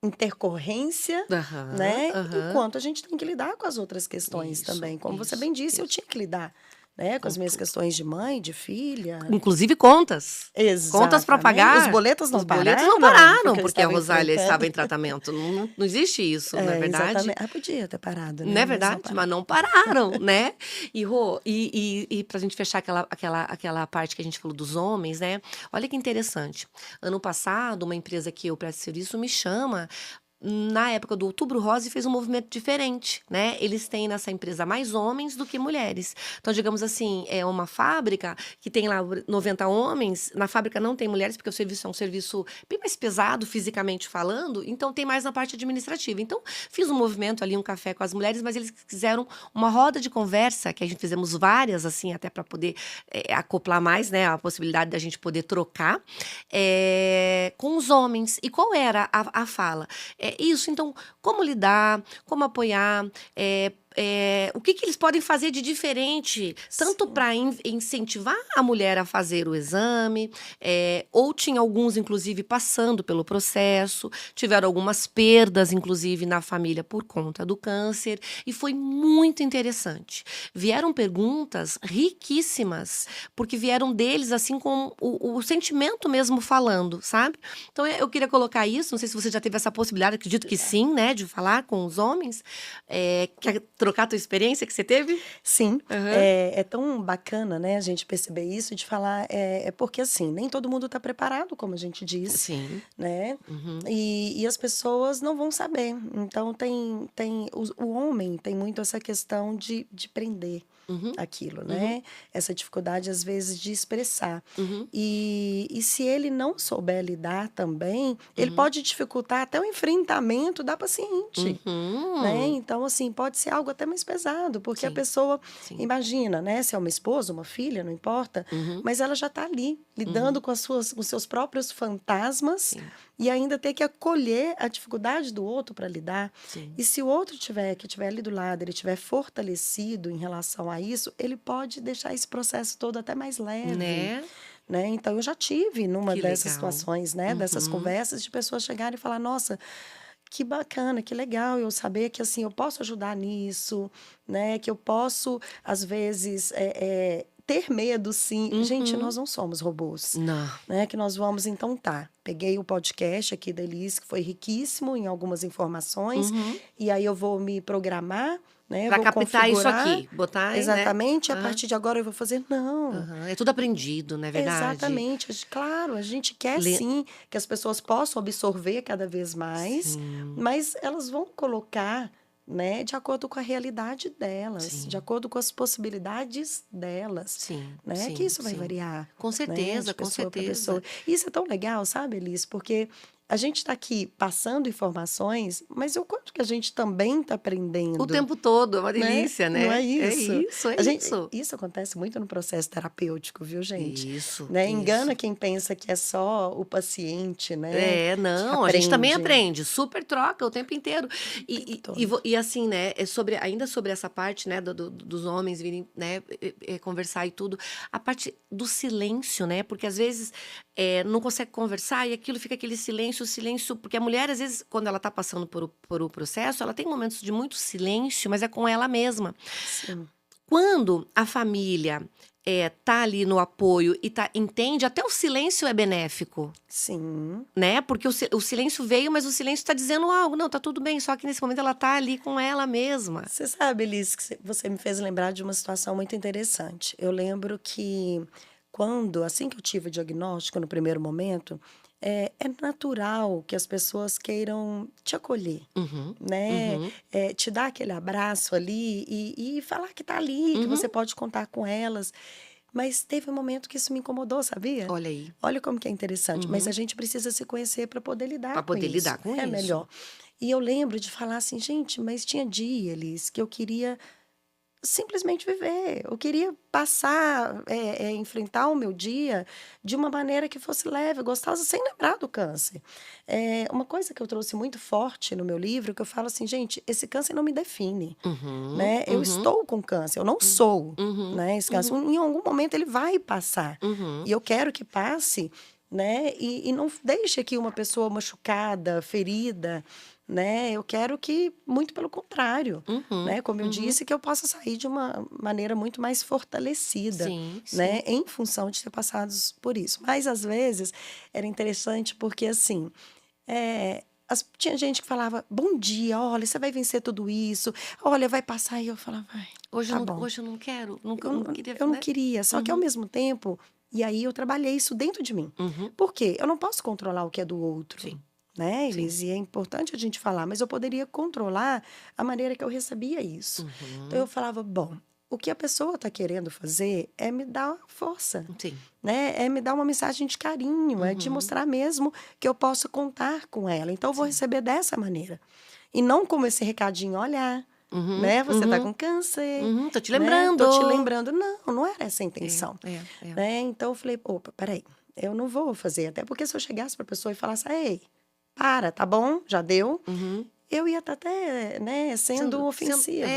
intercorrência, aham, né, aham. enquanto a gente tem que lidar com as outras questões Isso, também. Como você isso, bem disse, eu isso. tinha que lidar né? Com Com as minhas tudo. questões de mãe, de filha. Inclusive contas. Contas para Exatamente. pagar. Os boletos não Os boletos pararam, não pararam, porque eu porque a estava Rosália estava enfrentando. em tratamento. Não existe isso, não é verdade? Exatamente. Ah, podia ter parado, Não né? é Mas não verdade? Mas pararam. não pararam, né? E, Rô, pra gente fechar aquela parte que a gente falou dos homens, né? Olha que interessante. Ano passado, uma empresa que eu presto serviço me chama. Na época do Outubro Rosa e fez um movimento diferente, né? Eles têm nessa empresa mais homens do que mulheres. Então, digamos assim, é uma fábrica que tem lá 90 homens, na fábrica não tem mulheres, porque o serviço é um serviço bem mais pesado, fisicamente falando, então tem mais na parte administrativa. Então, fiz um movimento ali, um café com as mulheres, mas eles quiseram uma roda de conversa, que a gente fizemos várias, assim, até para poder acoplar mais, né? A possibilidade da gente poder trocar com os homens. E qual era a fala? Isso, então, como lidar, como apoiar, o que eles podem fazer de diferente, tanto Sim. para incentivar a mulher a fazer o exame, ou tinha alguns, inclusive, passando pelo processo, tiveram algumas perdas, inclusive, na família por conta do câncer, e foi muito interessante. Vieram perguntas riquíssimas, porque vieram deles, assim, com o sentimento mesmo falando, sabe? Então, eu queria colocar isso, não sei se você já teve essa possibilidade, acredito que sim, né, de falar com os homens. Quer trocar a tua experiência que você teve? Sim, Aham. é tão bacana, né, a gente perceber isso, de falar, porque assim, nem todo mundo está preparado, como a gente diz, Sim. né? Uhum. E as pessoas não vão saber. Então o homem tem muito essa questão de prender Uhum. aquilo, Uhum. né? Essa dificuldade, às vezes, de expressar. Uhum. E se ele não souber lidar também, ele Uhum. pode dificultar até o enfrentamento da paciente. Né? Uhum. Então, assim, pode ser algo até mais pesado, porque a Sim, pessoa, sim. imagina, né? Se é uma esposa, uma filha, não importa, Uhum. mas ela já está ali, lidando Uhum. com com os seus próprios fantasmas Sim, e ainda ter que acolher a dificuldade do outro para lidar. sim. E se o outro que tiver ali do lado, ele tiver fortalecido em relação a isso, ele pode deixar esse processo todo até mais leve. Né? Né? Então, eu já tive numa Que dessas legal. situações, né? Dessas Uhum. conversas, de pessoas chegarem e falar, nossa, que bacana, que legal eu saber que assim eu posso ajudar nisso, né? Que eu posso, às vezes, ter medo, sim. Gente, nós Uhum. não somos robôs, Não. né? Que nós vamos, então tá. Peguei o podcast aqui da Elis, que foi riquíssimo em algumas informações, Uhum. e aí eu vou me programar, né? Pra Vou captar isso configurar aqui, botar aí, né? exatamente, e a Aham. partir de agora eu vou fazer. Não. Aham. É tudo aprendido, não é verdade? Exatamente. Claro, a gente quer Le... sim que as pessoas possam absorver cada vez mais, Sim, mas elas vão colocar, né, de acordo com a realidade delas, de sim, acordo com as possibilidades delas, sim, né? Que sim, isso vai sim. variar, Com né, certeza, de com pessoa para certeza. pessoa. E isso é tão legal, sabe, Elis? Porque a gente está aqui passando informações, mas o quanto que a gente também está O aprendendo, tempo todo, é uma né? delícia, Não é né? É isso? isso, é A gente, isso. isso acontece muito no processo terapêutico, viu, gente? Isso, Né? Engana isso. quem pensa que é só o paciente, né, que Não, a gente também aprende aprende, super troca o tempo inteiro. o tempo todo. E assim, né, ainda sobre essa parte, né, dos homens virem, né, conversar e tudo, a parte do silêncio, né, porque às vezes não consegue conversar e aquilo fica aquele silêncio, porque a mulher, às vezes, quando ela tá passando por o processo, ela tem momentos de muito silêncio, mas é com ela mesma. Sim, Quando a família tá ali no apoio e entende, até o silêncio é benéfico. sim. Né? Porque o silêncio veio, mas o silêncio está dizendo algo. Não, tá tudo bem, só que nesse momento ela tá ali com ela mesma. Você sabe, Liz, que você me fez lembrar de uma situação muito interessante. Eu lembro que assim que eu tive o diagnóstico, no primeiro momento, é natural que as pessoas queiram te acolher, Uhum, né? uhum, Te dar aquele abraço ali e falar que tá ali, que uhum. você pode contar com elas. Mas teve um momento que isso me incomodou, sabia? Olha aí. Olha como que é interessante, mas a Uhum. gente precisa se conhecer para poder lidar Para com poder isso. lidar com É isso. melhor. E eu lembro de falar assim, gente, mas tinha dia, Elis, que eu queria simplesmente viver. Eu queria passar, enfrentar o meu dia de uma maneira que fosse leve, gostosa, sem lembrar do câncer. Uma coisa que eu trouxe muito forte no meu livro, que eu falo assim, gente, esse câncer não me define, Uhum, né? Eu uhum, estou com câncer, eu não uhum, sou, uhum, né? Esse câncer, uhum, em algum momento ele vai passar. uhum. E eu quero que passe né? E não deixe aqui uma pessoa machucada, ferida, né? Eu quero que, muito pelo contrário, Uhum, né? Como eu uhum. disse, que eu possa sair de uma maneira muito mais fortalecida, Sim, né? sim. Em função de ter passado por isso. Mas, às vezes, era interessante porque, assim, tinha gente que falava, bom dia, olha, você vai vencer tudo isso, olha, vai passar. E eu falava, ai, tá bom. Hoje eu não quero, nunca, Eu, não queria, eu não né? queria, só que ao Uhum, mesmo tempo, e aí eu trabalhei isso dentro de mim. uhum. Por quê? Eu não posso controlar o que é do outro, Sim, né, sim. Elis? E é importante a gente falar, mas eu poderia controlar a maneira que eu recebia isso. Então eu Uhum, falava, bom, o que a pessoa está querendo fazer é me dar força, sim. né? É me dar uma mensagem de carinho, é de Uhum, mostrar mesmo que eu posso contar com ela. Então eu vou sim. receber dessa maneira. E não como esse recadinho, olha, Uhum, né? Você tá uhum, com câncer, uhum. Tô te né? Tô te lembrando. lembrando. Não, não era essa a É, intenção, é. né? Então eu falei, opa, peraí, eu não vou fazer. Até porque se eu chegasse pra pessoa e falasse, ei, para, tá bom, já deu, Uhum. eu ia estar até, né, sendo ofensiva,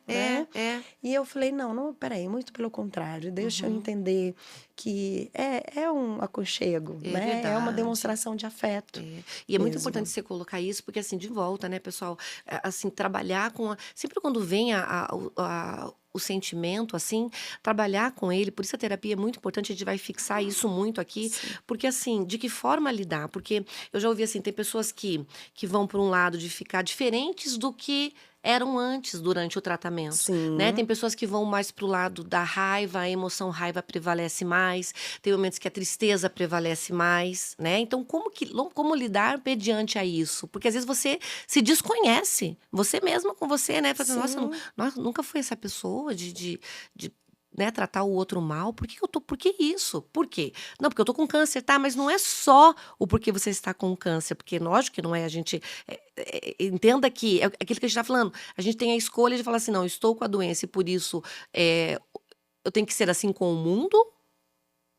né? É. E eu falei, não, não, peraí, muito pelo contrário, deixa eu Uhum. entender que é um aconchego, É né? É uma verdade. demonstração de afeto É. E é muito importante mesmo. você colocar isso, porque assim, de volta, né, pessoal, assim, trabalhar com sempre quando vem o sentimento, assim, trabalhar com ele, por isso a terapia é muito importante, a gente vai fixar isso muito aqui, Sim. porque assim, de que forma lidar? Porque eu já ouvi assim, tem pessoas que vão por um lado de ficar diferentes do que eram antes durante o tratamento, né? Tem Sim, pessoas que vão mais pro lado da raiva, a emoção raiva prevalece mais, tem momentos que a tristeza prevalece mais, né? Então, como lidar mediante a isso? Porque às vezes você se desconhece, você mesma com você, né? Fala assim, nossa, sim, nunca fui essa pessoa de né, tratar o outro mal. Por que isso? Por quê? Não, porque eu tô com câncer, tá? Mas não é só o porquê você está com câncer, porque lógico que não é a gente. Entenda que é aquilo que a gente está falando. A gente tem a escolha de falar assim, não, estou com a doença e por isso é, eu tenho que ser assim com o mundo,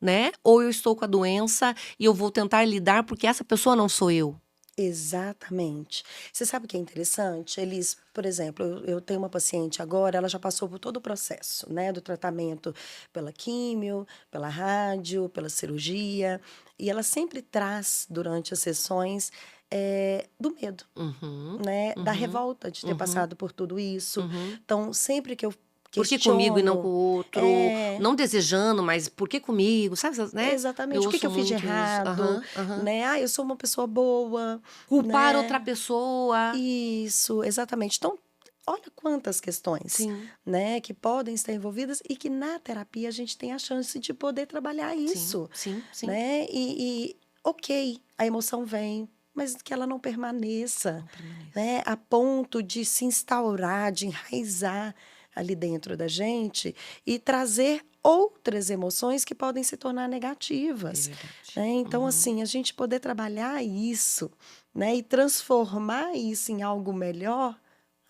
né? Ou eu estou com a doença e eu vou tentar lidar porque essa pessoa não sou eu. exatamente. Você sabe o que é interessante? Eles, por exemplo, eu tenho uma paciente agora, ela já passou por todo o processo, né, do tratamento pela químio, pela rádio, pela cirurgia, e ela sempre traz, durante as sessões, do medo, Uhum, né, da uhum, revolta de ter uhum, passado por tudo isso. uhum. Então, sempre que eu Por que comigo e não com questiono, o outro? é, Não desejando, mas por que comigo? Sabe, né? Eu exatamente, o que que ouço eu fiz de muito isso. errado, Aham, aham. né? Ah, eu sou uma pessoa boa, Culpar outra né? pessoa. Isso, exatamente. Então, olha quantas questões, Sim, né, que podem estar envolvidas e que na terapia a gente tem a chance de poder trabalhar sim, isso, sim, sim. né? Ok, a emoção vem, mas que ela não permaneça, Não permaneça. né, a ponto de se instaurar, de enraizar ali dentro da gente e trazer outras emoções que podem se tornar É negativas, verdade. né? Então, Uhum. assim, a gente poder trabalhar isso, né, e transformar isso em algo melhor,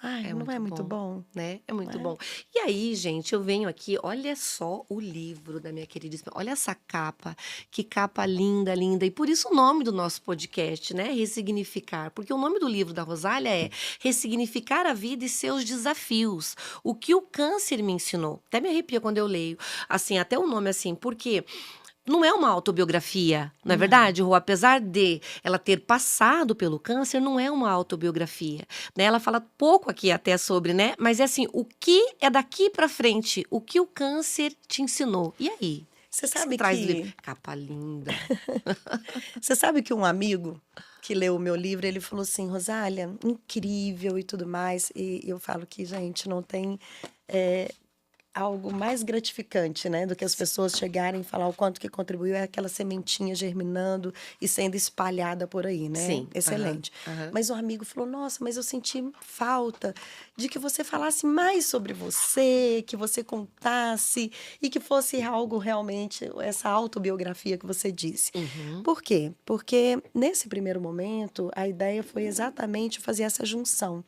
ai, É não é muito muito bom, bom, né? É muito né? bom. E aí, gente, eu venho aqui, olha só o livro da minha queridíssima. Olha essa capa, que capa linda, linda. E por isso o nome do nosso podcast, né? Ressignificar. Porque o nome do livro da Rosália é Ressignificar a Vida e Seus Desafios. O que o câncer me ensinou. Até me arrepia quando eu leio. Assim, até o nome assim, porque não é uma autobiografia, não é Não, verdade, Rô? Apesar de ela ter passado pelo câncer, não é uma autobiografia, né? Ela fala pouco aqui até sobre, né? Mas é assim, o que é daqui pra frente? O que o câncer te ensinou? E aí? você Que você sabe traz do livro? que Capa linda. você sabe que um amigo que leu o meu livro, ele falou assim, Rosália, incrível e tudo mais, e eu falo que, gente, não tem algo mais gratificante, né, do que as Sim, pessoas chegarem e falar o quanto que contribuiu, é aquela sementinha germinando e sendo espalhada por aí, né? sim, aham, Excelente. aham. Mas um amigo falou: Nossa, mas eu senti falta de que você falasse mais sobre você, que você contasse e que fosse algo realmente, essa autobiografia que você disse. Uhum, Por quê? Porque nesse primeiro momento, a ideia foi exatamente fazer essa junção,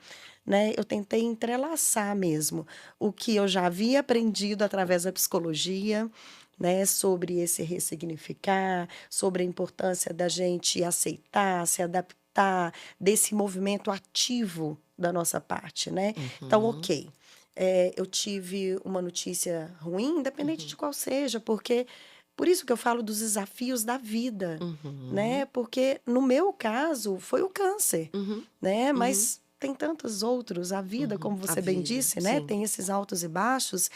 né? Eu tentei entrelaçar mesmo o que eu já havia aprendido através da psicologia, né, sobre esse ressignificar, sobre a importância da gente aceitar, se adaptar, desse movimento ativo da nossa parte, né? Então, uhum, ok, eu tive uma notícia ruim, independente uhum. de qual seja, porque Por isso que eu falo dos desafios da vida, Uhum. né? Porque no meu caso foi o câncer, Uhum. né? Uhum. Mas tem tantos outros, a vida, como A você bem vida, disse, né? sim. Tem esses altos e baixos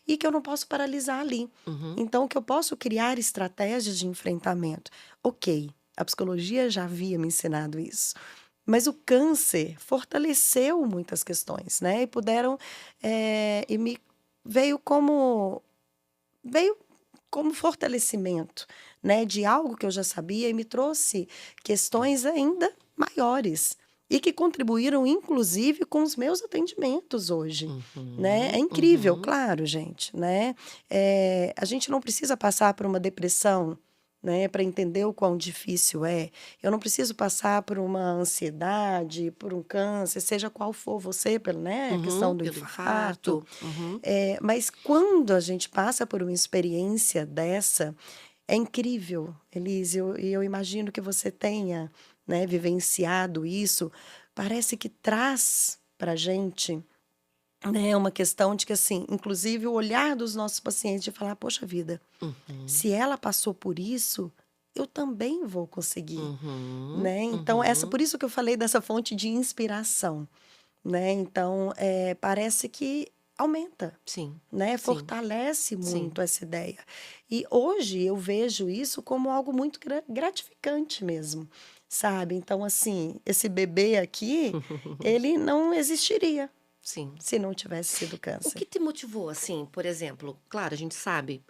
e que eu não posso paralisar ali. Uhum. Então, que eu posso criar estratégias de enfrentamento. Ok, a psicologia já havia me ensinado isso. Mas o câncer fortaleceu muitas questões, né? E puderam, e me veio como veio como fortalecimento, né, de algo que eu já sabia e me trouxe questões ainda maiores e que contribuíram inclusive com os meus atendimentos hoje, né? É Uhum. incrível, Uhum. claro, gente, né? A gente não precisa passar por uma depressão, né, para entender o quão difícil é. Eu não preciso passar por uma ansiedade, por um câncer, seja qual for você, pelo, né, a questão Uhum. do Pelo infarto, infarto. Uhum. mas quando a gente passa por uma experiência dessa, é incrível, Elise, eu imagino que você tenha, né, vivenciado isso, parece que traz para a gente, né, uma questão de que, assim, inclusive o olhar dos nossos pacientes de falar, poxa vida, Uhum. se ela passou por isso, eu também vou conseguir, Uhum. né? Então, Uhum. por isso que eu falei dessa fonte de inspiração, né? Então, parece que aumenta, Sim. né, Sim. fortalece Sim. muito essa ideia. E hoje eu vejo isso como algo muito gratificante mesmo, sabe? Então, assim, esse bebê aqui, ele não existiria Sim. se não tivesse sido O câncer. que te motivou, assim, por exemplo? Claro, a gente sabe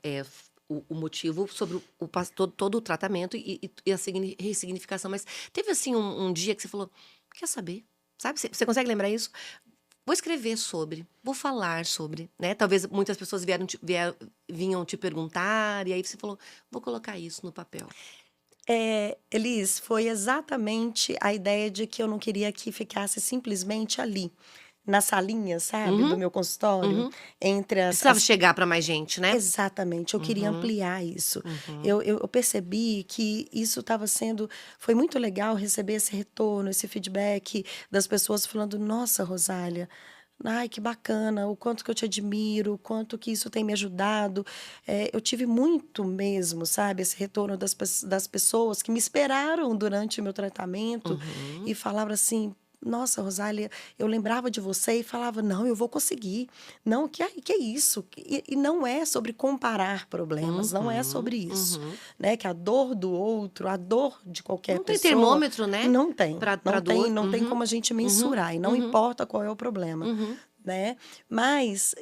o motivo sobre todo o tratamento e a ressignificação, mas teve, assim, um dia que você falou: quer saber? Sabe? Você consegue lembrar isso? Vou escrever sobre, vou falar sobre, né? Talvez muitas pessoas vinham te perguntar, e aí você falou: vou colocar isso no papel. Elis, foi exatamente a ideia de que eu não queria que ficasse simplesmente ali, na salinha, sabe, do Uhum, meu consultório, uhum. entre Precisava chegar para mais gente, né? Exatamente, eu queria Uhum, ampliar isso. uhum, Eu percebi que isso estava sendo foi muito legal receber esse retorno, esse feedback das pessoas falando: "Nossa, Rosália, ai, que bacana, o quanto que eu te admiro, o quanto que isso tem me ajudado". Eu tive muito mesmo, sabe, esse retorno das pessoas que me esperaram durante o meu tratamento uhum, e falavam assim: "Nossa, Rosália, eu lembrava de você e falava: 'Não, eu vou conseguir'". Não, que é isso? E não é sobre comparar problemas, não é uhum, sobre isso, uhum. né, que a dor do outro, a dor de qualquer Não tem pessoa, termômetro, né, não tem, pra dor. não tem Uhum, como a gente uhum, mensurar e não uhum, importa qual é o problema, uhum. né. Mas,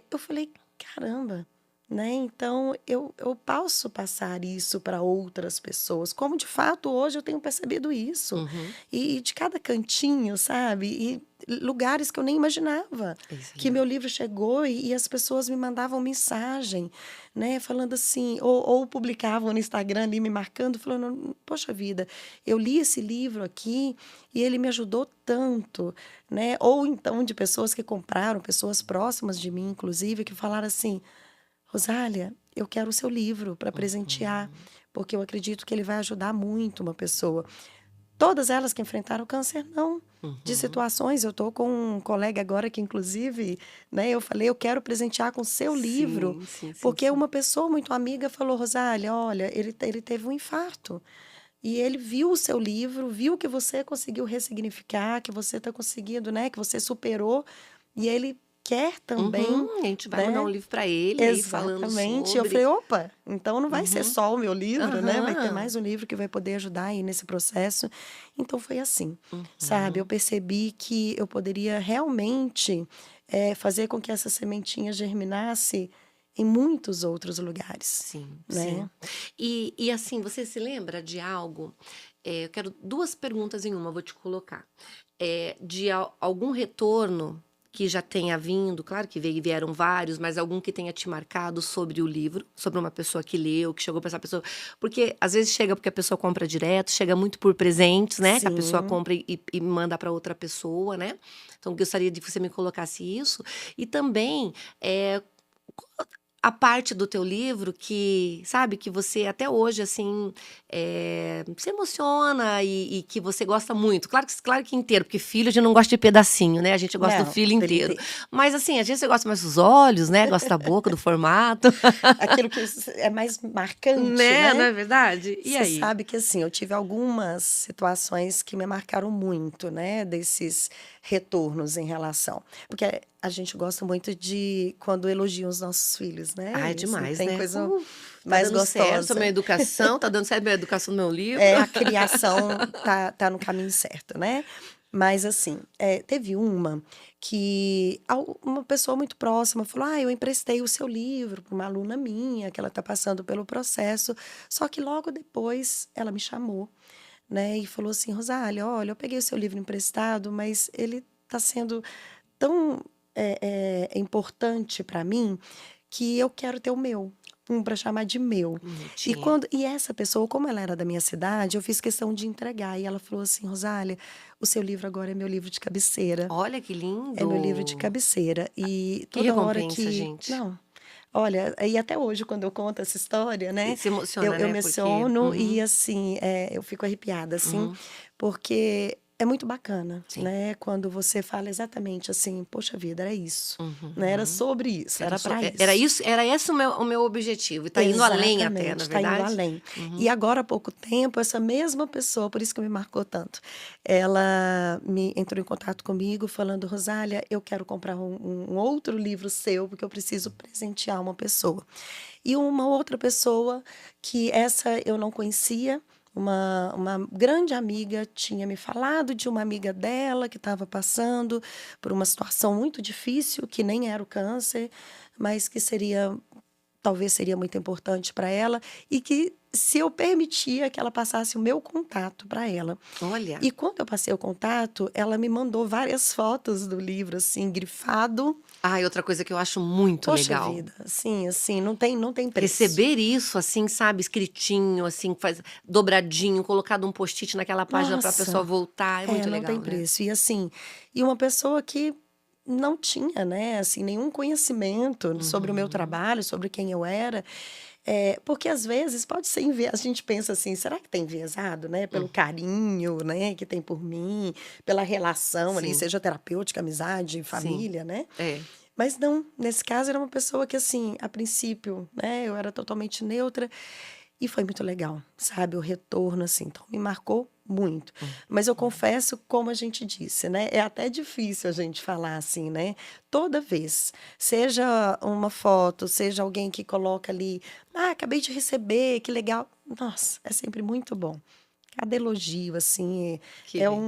eu falei: "Caramba", né, então eu posso passar isso para outras pessoas, como de fato hoje eu tenho percebido isso, Uhum. e de cada cantinho, sabe, e lugares que eu nem imaginava, Isso que aí, ó. meu livro chegou e as pessoas me mandavam mensagem, né, falando assim, ou publicavam no Instagram ali me marcando, falando: "Poxa vida, eu li esse livro aqui e ele me ajudou tanto", né, ou então de pessoas que compraram, pessoas próximas de mim inclusive, que falaram assim: "Rosália, eu quero o seu livro para presentear, Uhum, porque eu acredito que ele vai ajudar muito uma pessoa". Todas elas que enfrentaram câncer, não. De uhum. situações, eu estou com um colega agora que inclusive, né, eu falei: "Eu quero presentear com o seu livro", Sim, sim, sim, porque sim. uma pessoa muito amiga falou: "Rosália, olha, ele teve um infarto, e ele viu o seu livro, viu que você conseguiu ressignificar, que você está conseguindo, né, que você superou, e ele quer também, Uhum, a gente vai mandar um né". livro para ele, aí falando Exatamente. Eu sobre. falei: "Opa, então não vai ser Uhum. só o meu livro, né, vai ter Aham. mais um livro que vai poder ajudar aí nesse processo". Então foi assim, sabe, eu Uhum. percebi que eu poderia realmente, fazer com que essa sementinha germinasse em muitos outros lugares, Sim, né. sim. E assim, você se lembra de algo, eu quero 2 perguntas em uma, vou te colocar. De algum retorno que já tenha vindo, claro que vieram vários, mas algum que tenha te marcado sobre o livro, sobre uma pessoa que leu, que chegou para essa pessoa, porque às vezes chega porque a pessoa compra direto, chega muito por presentes, né, que a pessoa Sim. compra e manda para outra pessoa, né. Então gostaria de que você me colocasse isso. E também, a parte do teu livro que, sabe, que você até hoje, assim, se emociona e que você gosta muito. Claro que inteiro, porque filho a gente não gosta de pedacinho, né? A gente gosta do Não, filho dele inteiro. inteiro. Mas, assim, a gente você gosta mais dos olhos, né? Gosta da boca, do formato, Aquilo que é mais marcante, né? Não né? é verdade? E Você aí? sabe que assim, eu tive algumas situações que me marcaram muito, né, desses retornos em relação. Porque a gente gosta muito de quando elogiam os nossos filhos, né? Ah, é Isso não demais, tem né? coisa Tá mais dando certo a minha gostosa. educação, tá dando certo a minha educação no meu livro. É, a criação tá no caminho certo, né? Mas assim, teve uma que uma pessoa muito próxima falou: Ah, eu emprestei o seu livro para uma aluna minha, que ela está passando pelo processo. Só que logo depois ela me chamou, né? E falou assim: Rosália, olha, eu peguei o seu livro emprestado, mas ele está sendo tão importante para mim que eu quero ter o meu. Para chamar de meu. Bonitinha. E essa pessoa, como ela era da minha cidade, eu fiz questão de entregar. E ela falou assim: Rosália, o seu livro agora é meu livro de cabeceira. Olha que É meu livro de lindo. cabeceira. E Que toda hora recompensa, que. gente. Não. Olha, e até hoje, quando eu conto essa história, E né, se eu, emociona, eu né? Porque. menciono e, Uhum, assim, eu fico arrepiada, assim, uhum, porque é muito bacana, sim. né, quando você fala exatamente assim, poxa vida, era isso, né, era Uhum. sobre isso, era para Era isso. isso, era esse o meu objetivo. E tá indo além até, Exatamente, na é está indo verdade? além. E Uhum. agora há pouco tempo, essa mesma pessoa, por isso que me marcou tanto, ela me entrou em contato comigo falando: Rosália, eu quero comprar um outro livro seu, porque eu preciso presentear uma pessoa. E uma outra pessoa que essa eu não conhecia, uma grande amiga tinha me falado de uma amiga dela que estava passando por uma situação muito difícil, que nem era o câncer, mas que talvez seria muito importante para ela, e que se eu permitia que ela passasse o meu contato para ela. Olha. E quando eu passei o contato, ela me mandou várias fotos do livro, assim, grifado. Ah, e outra coisa que eu acho muito Poxa legal. vida, assim, não tem preço. Receber isso, assim, sabe, escritinho, assim, faz dobradinho, colocado um post-it naquela página pra pessoa Nossa, voltar, é muito não tem legal, né? preço. E assim, e uma pessoa que não tinha, né, assim, nenhum conhecimento sobre o meu Uhum. trabalho, sobre quem eu era, porque às vezes pode ser a gente pensa assim, será que tem enviesado, né, pelo Hum, carinho, né, que tem por mim, pela relação ali, sim, seja terapêutica, amizade, sim. família, né? É. Mas não, nesse caso era uma pessoa que assim, a princípio, né, eu era totalmente neutra. E foi muito legal, sabe, o retorno, assim, então me marcou muito. Mas eu Uhum. confesso, como a gente disse, né, é até difícil a gente falar assim, né, toda vez, seja uma foto, seja alguém que coloca ali: "Ah, acabei de receber, que legal". Nossa, é sempre muito bom. Cada elogio, assim, Que é bem.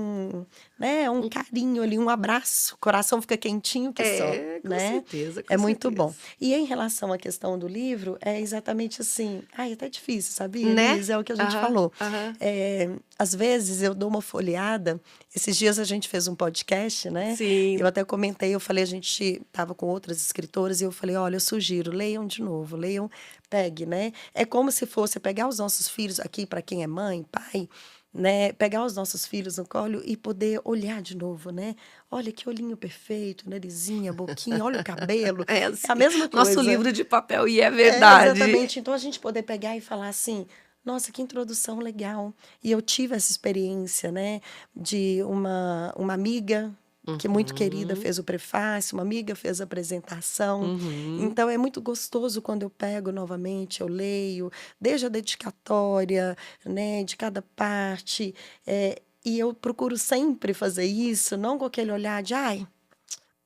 um carinho ali, um abraço, o coração fica quentinho que só, É, com né, certeza, é com muito bom. certeza. E em relação à questão do livro, é exatamente assim, ai, é até difícil, sabia, Né? Elisa? É o que a gente Aham, falou. aham. Às vezes eu dou uma folheada, esses dias a gente fez um podcast, né, eu Sim. até comentei, eu falei, a gente estava com outras escritoras e eu falei: "Olha, eu sugiro, leiam de novo, leiam, pegue, né". É como se fosse pegar os nossos filhos aqui, para quem é mãe, pai, né, pegar os nossos filhos no colo e poder olhar de novo, né. Olha que olhinho perfeito, narizinha, boquinha, olha o cabelo, É é a assim, mesma nosso coisa. livro de papel, e é É, verdade. exatamente. Então a gente poder pegar e falar assim: "Nossa, que introdução legal". E eu tive essa experiência, né, de uma amiga que é muito querida Uhum, fez o prefácio, uma amiga fez a apresentação. uhum. Então é muito gostoso quando eu pego novamente, eu leio, desde a dedicatória, né, de cada parte, e eu procuro sempre fazer isso, não com aquele olhar de: "Ai,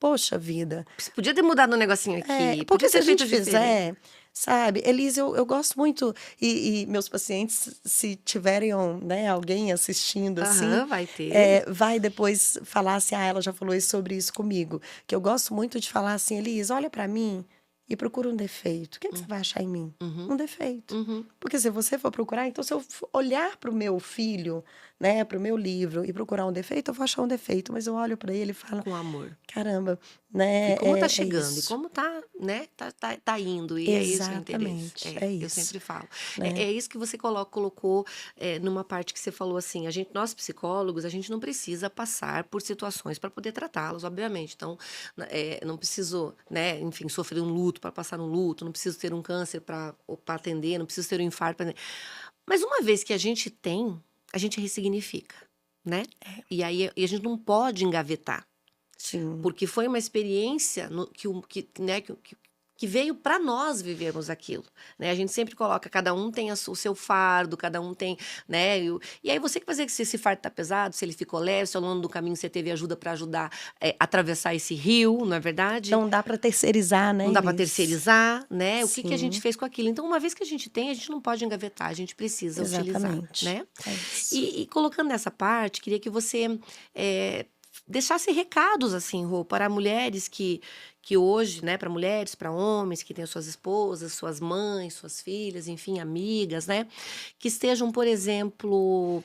poxa vida". Você podia ter mudado um negocinho aqui, Porque podia se ter a gente feito diferente. fizer, sabe, Elise, eu gosto muito, e meus pacientes, se tiverem né, alguém assistindo assim, Aham, vai ter. vai depois falar assim: "Ah, ela já falou isso sobre isso comigo", que eu gosto muito de falar assim: "Elise, olha para mim e procura um defeito, o que que você Hum, vai achar em mim? uhum, Um defeito". uhum. Porque se você for procurar, então se eu olhar para o meu filho, né, para o meu livro e procurar um defeito, eu vou achar um defeito, mas eu olho para ele e falo, Com amor. caramba, E né, como tá é chegando, e isso. como tá, né, tá indo, e é esse o interesse. Exatamente, é Eu isso, sempre falo. né. É isso que você colocou, numa parte que você falou assim, nós psicólogos, a gente não precisa passar por situações para poder tratá-los, obviamente. Então, não preciso, né, enfim, sofrer um luto para passar um luto, não preciso ter um câncer para atender, não preciso ter um infarto pra atender. Mas uma vez que a gente tem, a gente ressignifica, né? E aí a gente não pode engavetar. Sim, Porque foi uma experiência que veio para nós vivermos aquilo, né? A gente sempre coloca, cada um tem o seu fardo, cada um tem, né? E aí você que vai dizer que se esse fardo tá pesado, se ele ficou leve, se ao longo do caminho você teve ajuda para ajudar a atravessar esse rio, não é verdade? não dá para terceirizar, né, Não dá para Elis? terceirizar, né? O que a gente Sim, fez com aquilo? Então, uma vez que a gente tem, a gente não pode engavetar, a gente precisa utilizar, exatamente, né? é isso. E colocando nessa parte, queria que você eh, deixasse recados, assim, Rô, para mulheres que hoje, né, para mulheres, para homens que têm suas esposas, suas mães, suas filhas, enfim, amigas, né, que estejam, por exemplo,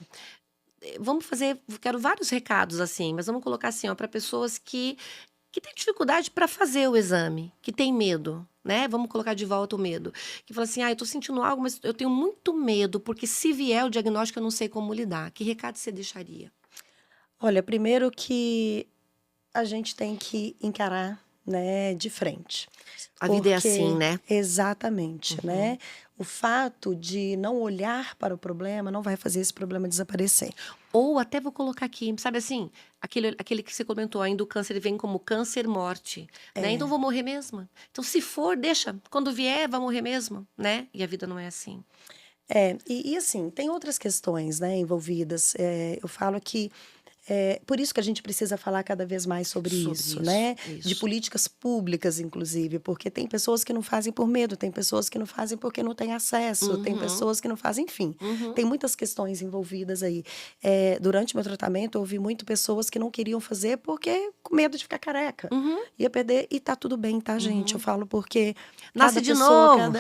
vamos fazer, quero vários recados, assim, mas vamos colocar assim, ó, para pessoas que têm dificuldade para fazer o exame, que tem medo. Né? Vamos colocar de volta o medo. Que fala assim, eu tô sentindo algo, mas eu tenho muito medo, porque se vier o diagnóstico, eu não sei como lidar. Que recado você deixaria? Olha, primeiro que a gente tem que encarar, né, de frente. A vida é assim, Porque né? exatamente, Uhum. né? O fato de não olhar para o problema não vai fazer esse problema desaparecer. Ou até vou colocar aqui, sabe assim, aquele que você comentou, ainda o câncer ele vem como câncer-morte, né? Então É, vou morrer mesmo. Então se for, deixa. Quando vier, vai morrer mesmo, né? E a vida não é assim. e assim, tem outras questões, né, envolvidas. Eu falo que por isso que a gente precisa falar cada vez mais sobre Sobre isso, isso, né? De isso. políticas públicas, inclusive, porque tem pessoas que não fazem por medo, tem pessoas que não fazem porque não têm acesso, tem Uhum, pessoas que não fazem, enfim, uhum, tem muitas questões envolvidas aí. Durante meu tratamento, eu ouvi muito pessoas que não queriam fazer porque com medo de ficar careca, uhum, ia perder, e tá tudo bem, tá, gente? Eu uhum. falo porque Nasce cada de pessoa, novo.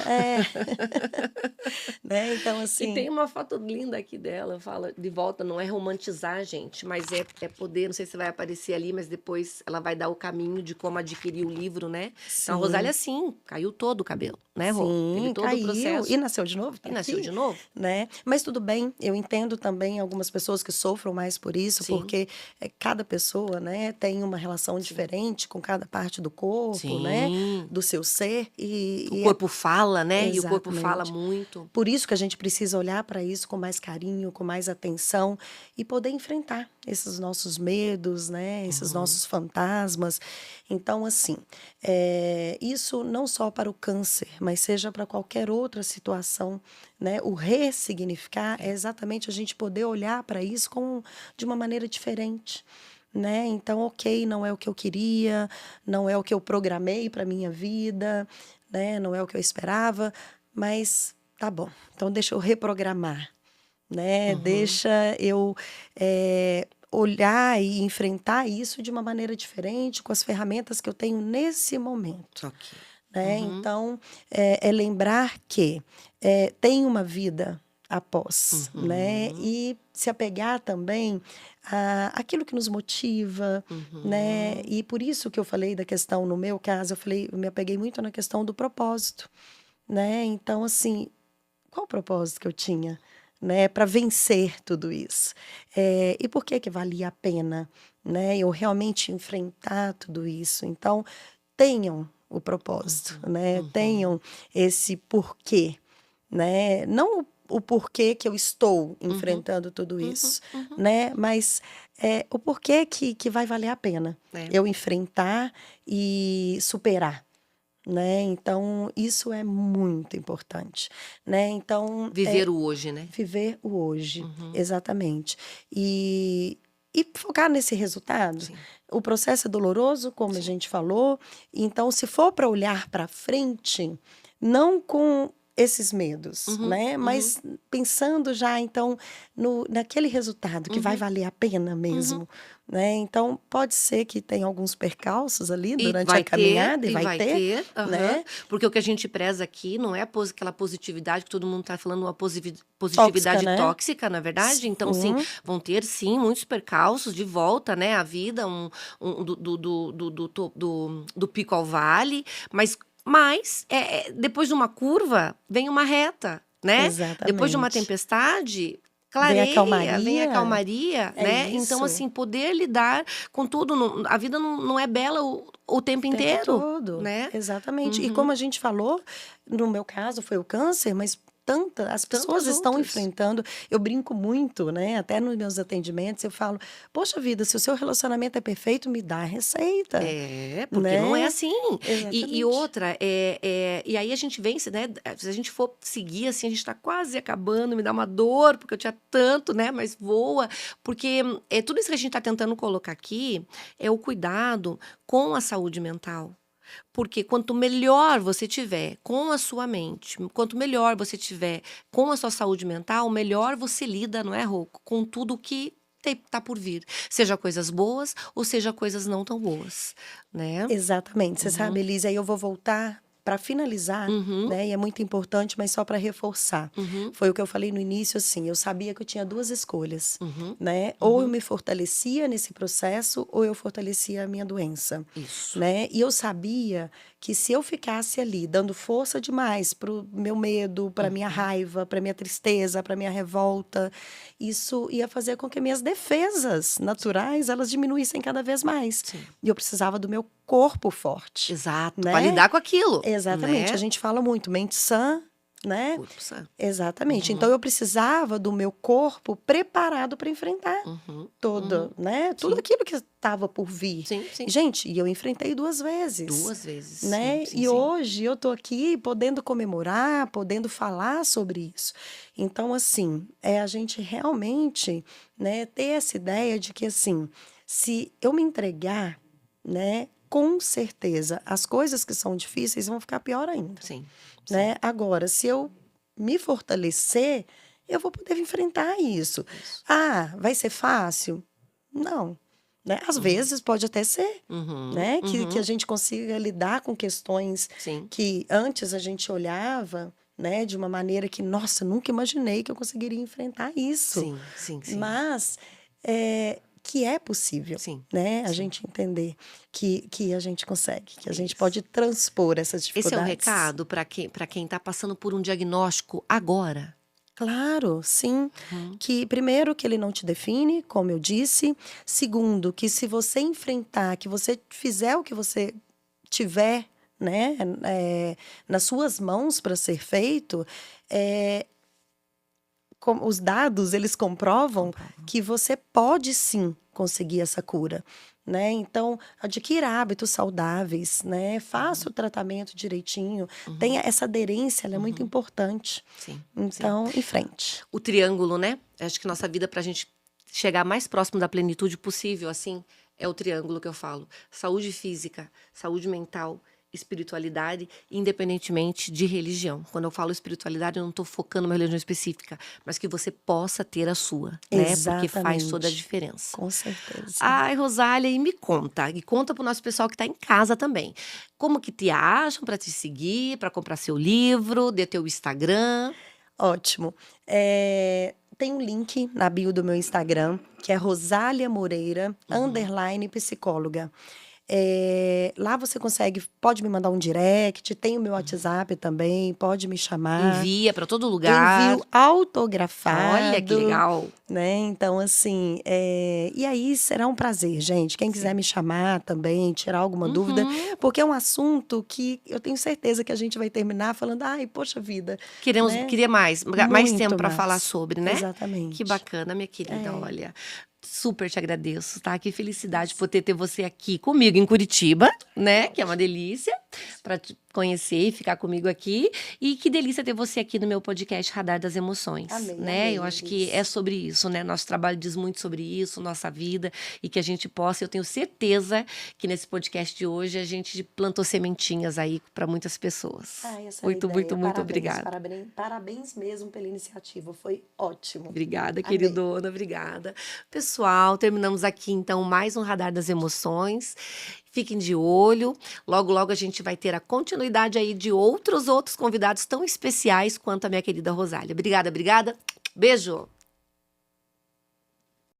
né? Então, E assim, tem uma foto linda aqui dela, fala de volta, não é romantizar, gente, mas é poder, não sei se vai aparecer ali, mas depois ela vai dar o caminho de como adquirir o livro, né? Então a Rosália, sim. sim, caiu todo o cabelo, né, Rô? Teve Sim, todo o caiu e processo nasceu de novo, tá e nasceu aqui, de novo. né. Mas tudo bem, eu entendo também algumas pessoas que sofram mais por isso, Sim, porque, cada pessoa, né, tem uma relação sim, diferente com cada parte do corpo, né, sim. do seu ser, O e é corpo fala, né? E o corpo fala exatamente. muito. Por isso que a gente precisa olhar para isso com mais carinho, com mais atenção e poder enfrentar esses nossos medos, né, esses Uhum, nossos fantasmas. Então, assim, isso não só para o câncer, mas seja para qualquer outra situação, né? O ressignificar é é. exatamente a gente poder olhar para isso de uma maneira diferente. Né? Então, ok, não é o que eu queria, não é o que eu programei para minha vida, né? Não é o que eu esperava, mas tá bom. Então deixa eu reprogramar, né? Uhum, Deixa eu olhar e enfrentar isso de uma maneira diferente, com as ferramentas que eu tenho nesse momento, ok. né? Uhum, Então lembrar que tem uma vida após, né? uhum, E se apegar também àquilo que nos motiva, né? uhum. E por isso que eu falei da questão, no meu caso, eu me apeguei muito na questão do propósito, né? Então, assim, qual o propósito que eu tinha, né, para vencer tudo isso? E por que que valia a pena, né, eu realmente enfrentar tudo isso? Então, tenham o propósito, Uhum, né, uhum, tenham esse porquê, né, não o porquê que eu estou uhum, enfrentando tudo uhum, isso, uhum. né, mas o porquê que vai valer a pena É. eu enfrentar e superar, né, então isso é muito importante, né, então Viver o hoje, né? viver o hoje, Uhum, exatamente. E focar nesse resultado. sim, O processo é doloroso, como a sim. gente falou, então se for para olhar para frente, não com esses medos, né? Mas pensando já, então, naquele resultado que vai valer a pena mesmo, né? Então, pode ser que tenha alguns percalços ali E durante a vai ter, caminhada, e e vai vai ter, ter, né? porque o que a gente preza aqui não é aquela positividade que todo mundo está falando, uma Tóxica, positividade né? tóxica, na verdade. Então, sim, Sim, vão ter, sim, muitos percalços de volta, né, à vida, do pico ao vale, mas depois de uma curva, vem uma reta, né? Depois de uma exatamente. tempestade, Vem a clareia, vem a calmaria, calmaria, é né? Então, isso, assim, poder lidar com tudo. A vida não é bela o tempo o tempo inteiro, todo, né? exatamente. E Uhum. como a gente falou, no meu caso foi o câncer, mas as pessoas Tantas estão outras. enfrentando. Eu brinco muito, né? Até nos meus atendimentos eu falo: poxa vida, se o seu relacionamento é perfeito, me dá a receita, Porque não é né? assim. E Exatamente. outra, e aí a gente vence, né? Se a gente for seguir assim, a gente tá quase acabando, me dá uma dor, porque eu tinha tanto, né? Mas voa. Porque tudo isso que a gente tá tentando colocar aqui é o cuidado com a saúde mental. Porque quanto melhor você tiver com a sua mente, quanto melhor você tiver com a sua saúde mental, melhor você lida, não é, Rô? Com tudo que tá por vir. Seja coisas boas ou seja coisas não tão boas, né? Exatamente. Você sabe, Uhum, Elise, aí eu vou voltar para finalizar, uhum, né? E é muito importante, mas só para reforçar. uhum, Foi o que eu falei no início, assim, eu sabia que eu tinha duas escolhas, uhum, né? Ou eu uhum. me fortalecia nesse processo, ou eu fortalecia a minha doença, Isso. né? E eu sabia que se eu ficasse ali dando força demais para o meu medo, para minha Uhum, raiva, para minha tristeza, para minha revolta, isso ia fazer com que minhas defesas naturais elas diminuíssem cada vez mais. sim. E eu precisava do meu corpo forte, Exato. Para né? lidar com aquilo, Exatamente. A né? gente fala muito mente sã, né? Corpo sã. Exatamente. Então Uhum, eu precisava do meu corpo preparado para enfrentar uhum, toda, uhum. né? Tudo Sim, aquilo que estava por vir. sim, E, sim. gente, e eu enfrentei duas vezes, 2 vezes. Sim, né? sim, E sim. hoje eu tô aqui podendo comemorar, podendo falar sobre isso. Então, assim, é a gente realmente, né, ter essa ideia de que, assim, se eu me entregar, né, com certeza, as coisas que são difíceis vão ficar pior ainda, Sim, sim. né? Agora, se eu me fortalecer, eu vou poder enfrentar isso. Isso. Ah, vai ser fácil? Não, né? Às Uhum, vezes pode até ser, uhum, né? Que a uhum. gente consiga lidar com questões Sim, que antes a gente olhava, né, de uma maneira que, nossa, nunca imaginei que eu conseguiria enfrentar isso. sim, sim, sim, Mas que é possível, sim, né? A sim. gente entender que a gente consegue, que a gente Isso. pode transpor essas Esse é o dificuldades. recado para quem está passando por um diagnóstico agora. Claro, sim. Uhum, Que primeiro que ele não te define, como eu disse. Segundo, que se você enfrentar, que você fizer o que você tiver, né, nas suas mãos para ser feito, é, os dados eles comprovam comprova. que você pode sim conseguir essa cura, né? Então, adquira hábitos saudáveis, né? Faça Uhum, o tratamento direitinho, tenha uhum, essa aderência, ela é muito uhum. importante. Sim, sim. Então, em frente. O triângulo, né? Acho que nossa vida, para a gente chegar mais próximo da plenitude possível, assim, é o triângulo que eu falo. Saúde física, saúde mental, espiritualidade, independentemente de religião. Quando eu falo espiritualidade, eu não estou focando numa religião específica, mas que você possa ter a sua, né? Porque faz toda a Exatamente. diferença. Com certeza. Ai, Rosália, e conta pro nosso pessoal que está em casa também. Como que te acham para te seguir, para comprar seu livro, dê teu Instagram? Ótimo. Tem um link na bio do meu Instagram, que é Rosália Moreira, Uhum. _psicóloga. Lá você pode me mandar um direct, tem o meu WhatsApp também, pode me chamar. Envia para todo lugar. Envio Olha que autografado, legal. né? Então, assim, e aí será um prazer, gente. Quem quiser Sim. me chamar também, tirar alguma dúvida, Uhum. porque é um assunto que eu tenho certeza que a gente vai terminar falando, ai, poxa vida, né? Queria mais tempo Muito para falar mais. sobre, né? Que Exatamente. bacana, minha querida. É. Olha, super te agradeço, tá? Que felicidade poder ter você aqui comigo em Curitiba, né? Que é uma delícia. conhecer e ficar comigo aqui. E que delícia ter você aqui no meu podcast Radar das Emoções. Amém, né? amém, Eu acho que Elis. é sobre isso, né? Nosso trabalho diz muito sobre isso, nossa vida, e que a gente possa, eu tenho certeza que nesse podcast de hoje a gente plantou sementinhas aí para muitas pessoas. Essa é a Muito, ideia. muito, muito Parabéns, obrigada. parabéns, parabéns mesmo pela iniciativa. Foi ótimo. Obrigada, Amei. queridona, obrigada. Pessoal, terminamos aqui então mais um Radar das Emoções. Fiquem de olho. Logo, logo a gente vai ter a continuidade aí de outros convidados tão especiais quanto a minha querida Rosália. Obrigada, obrigada. Beijo!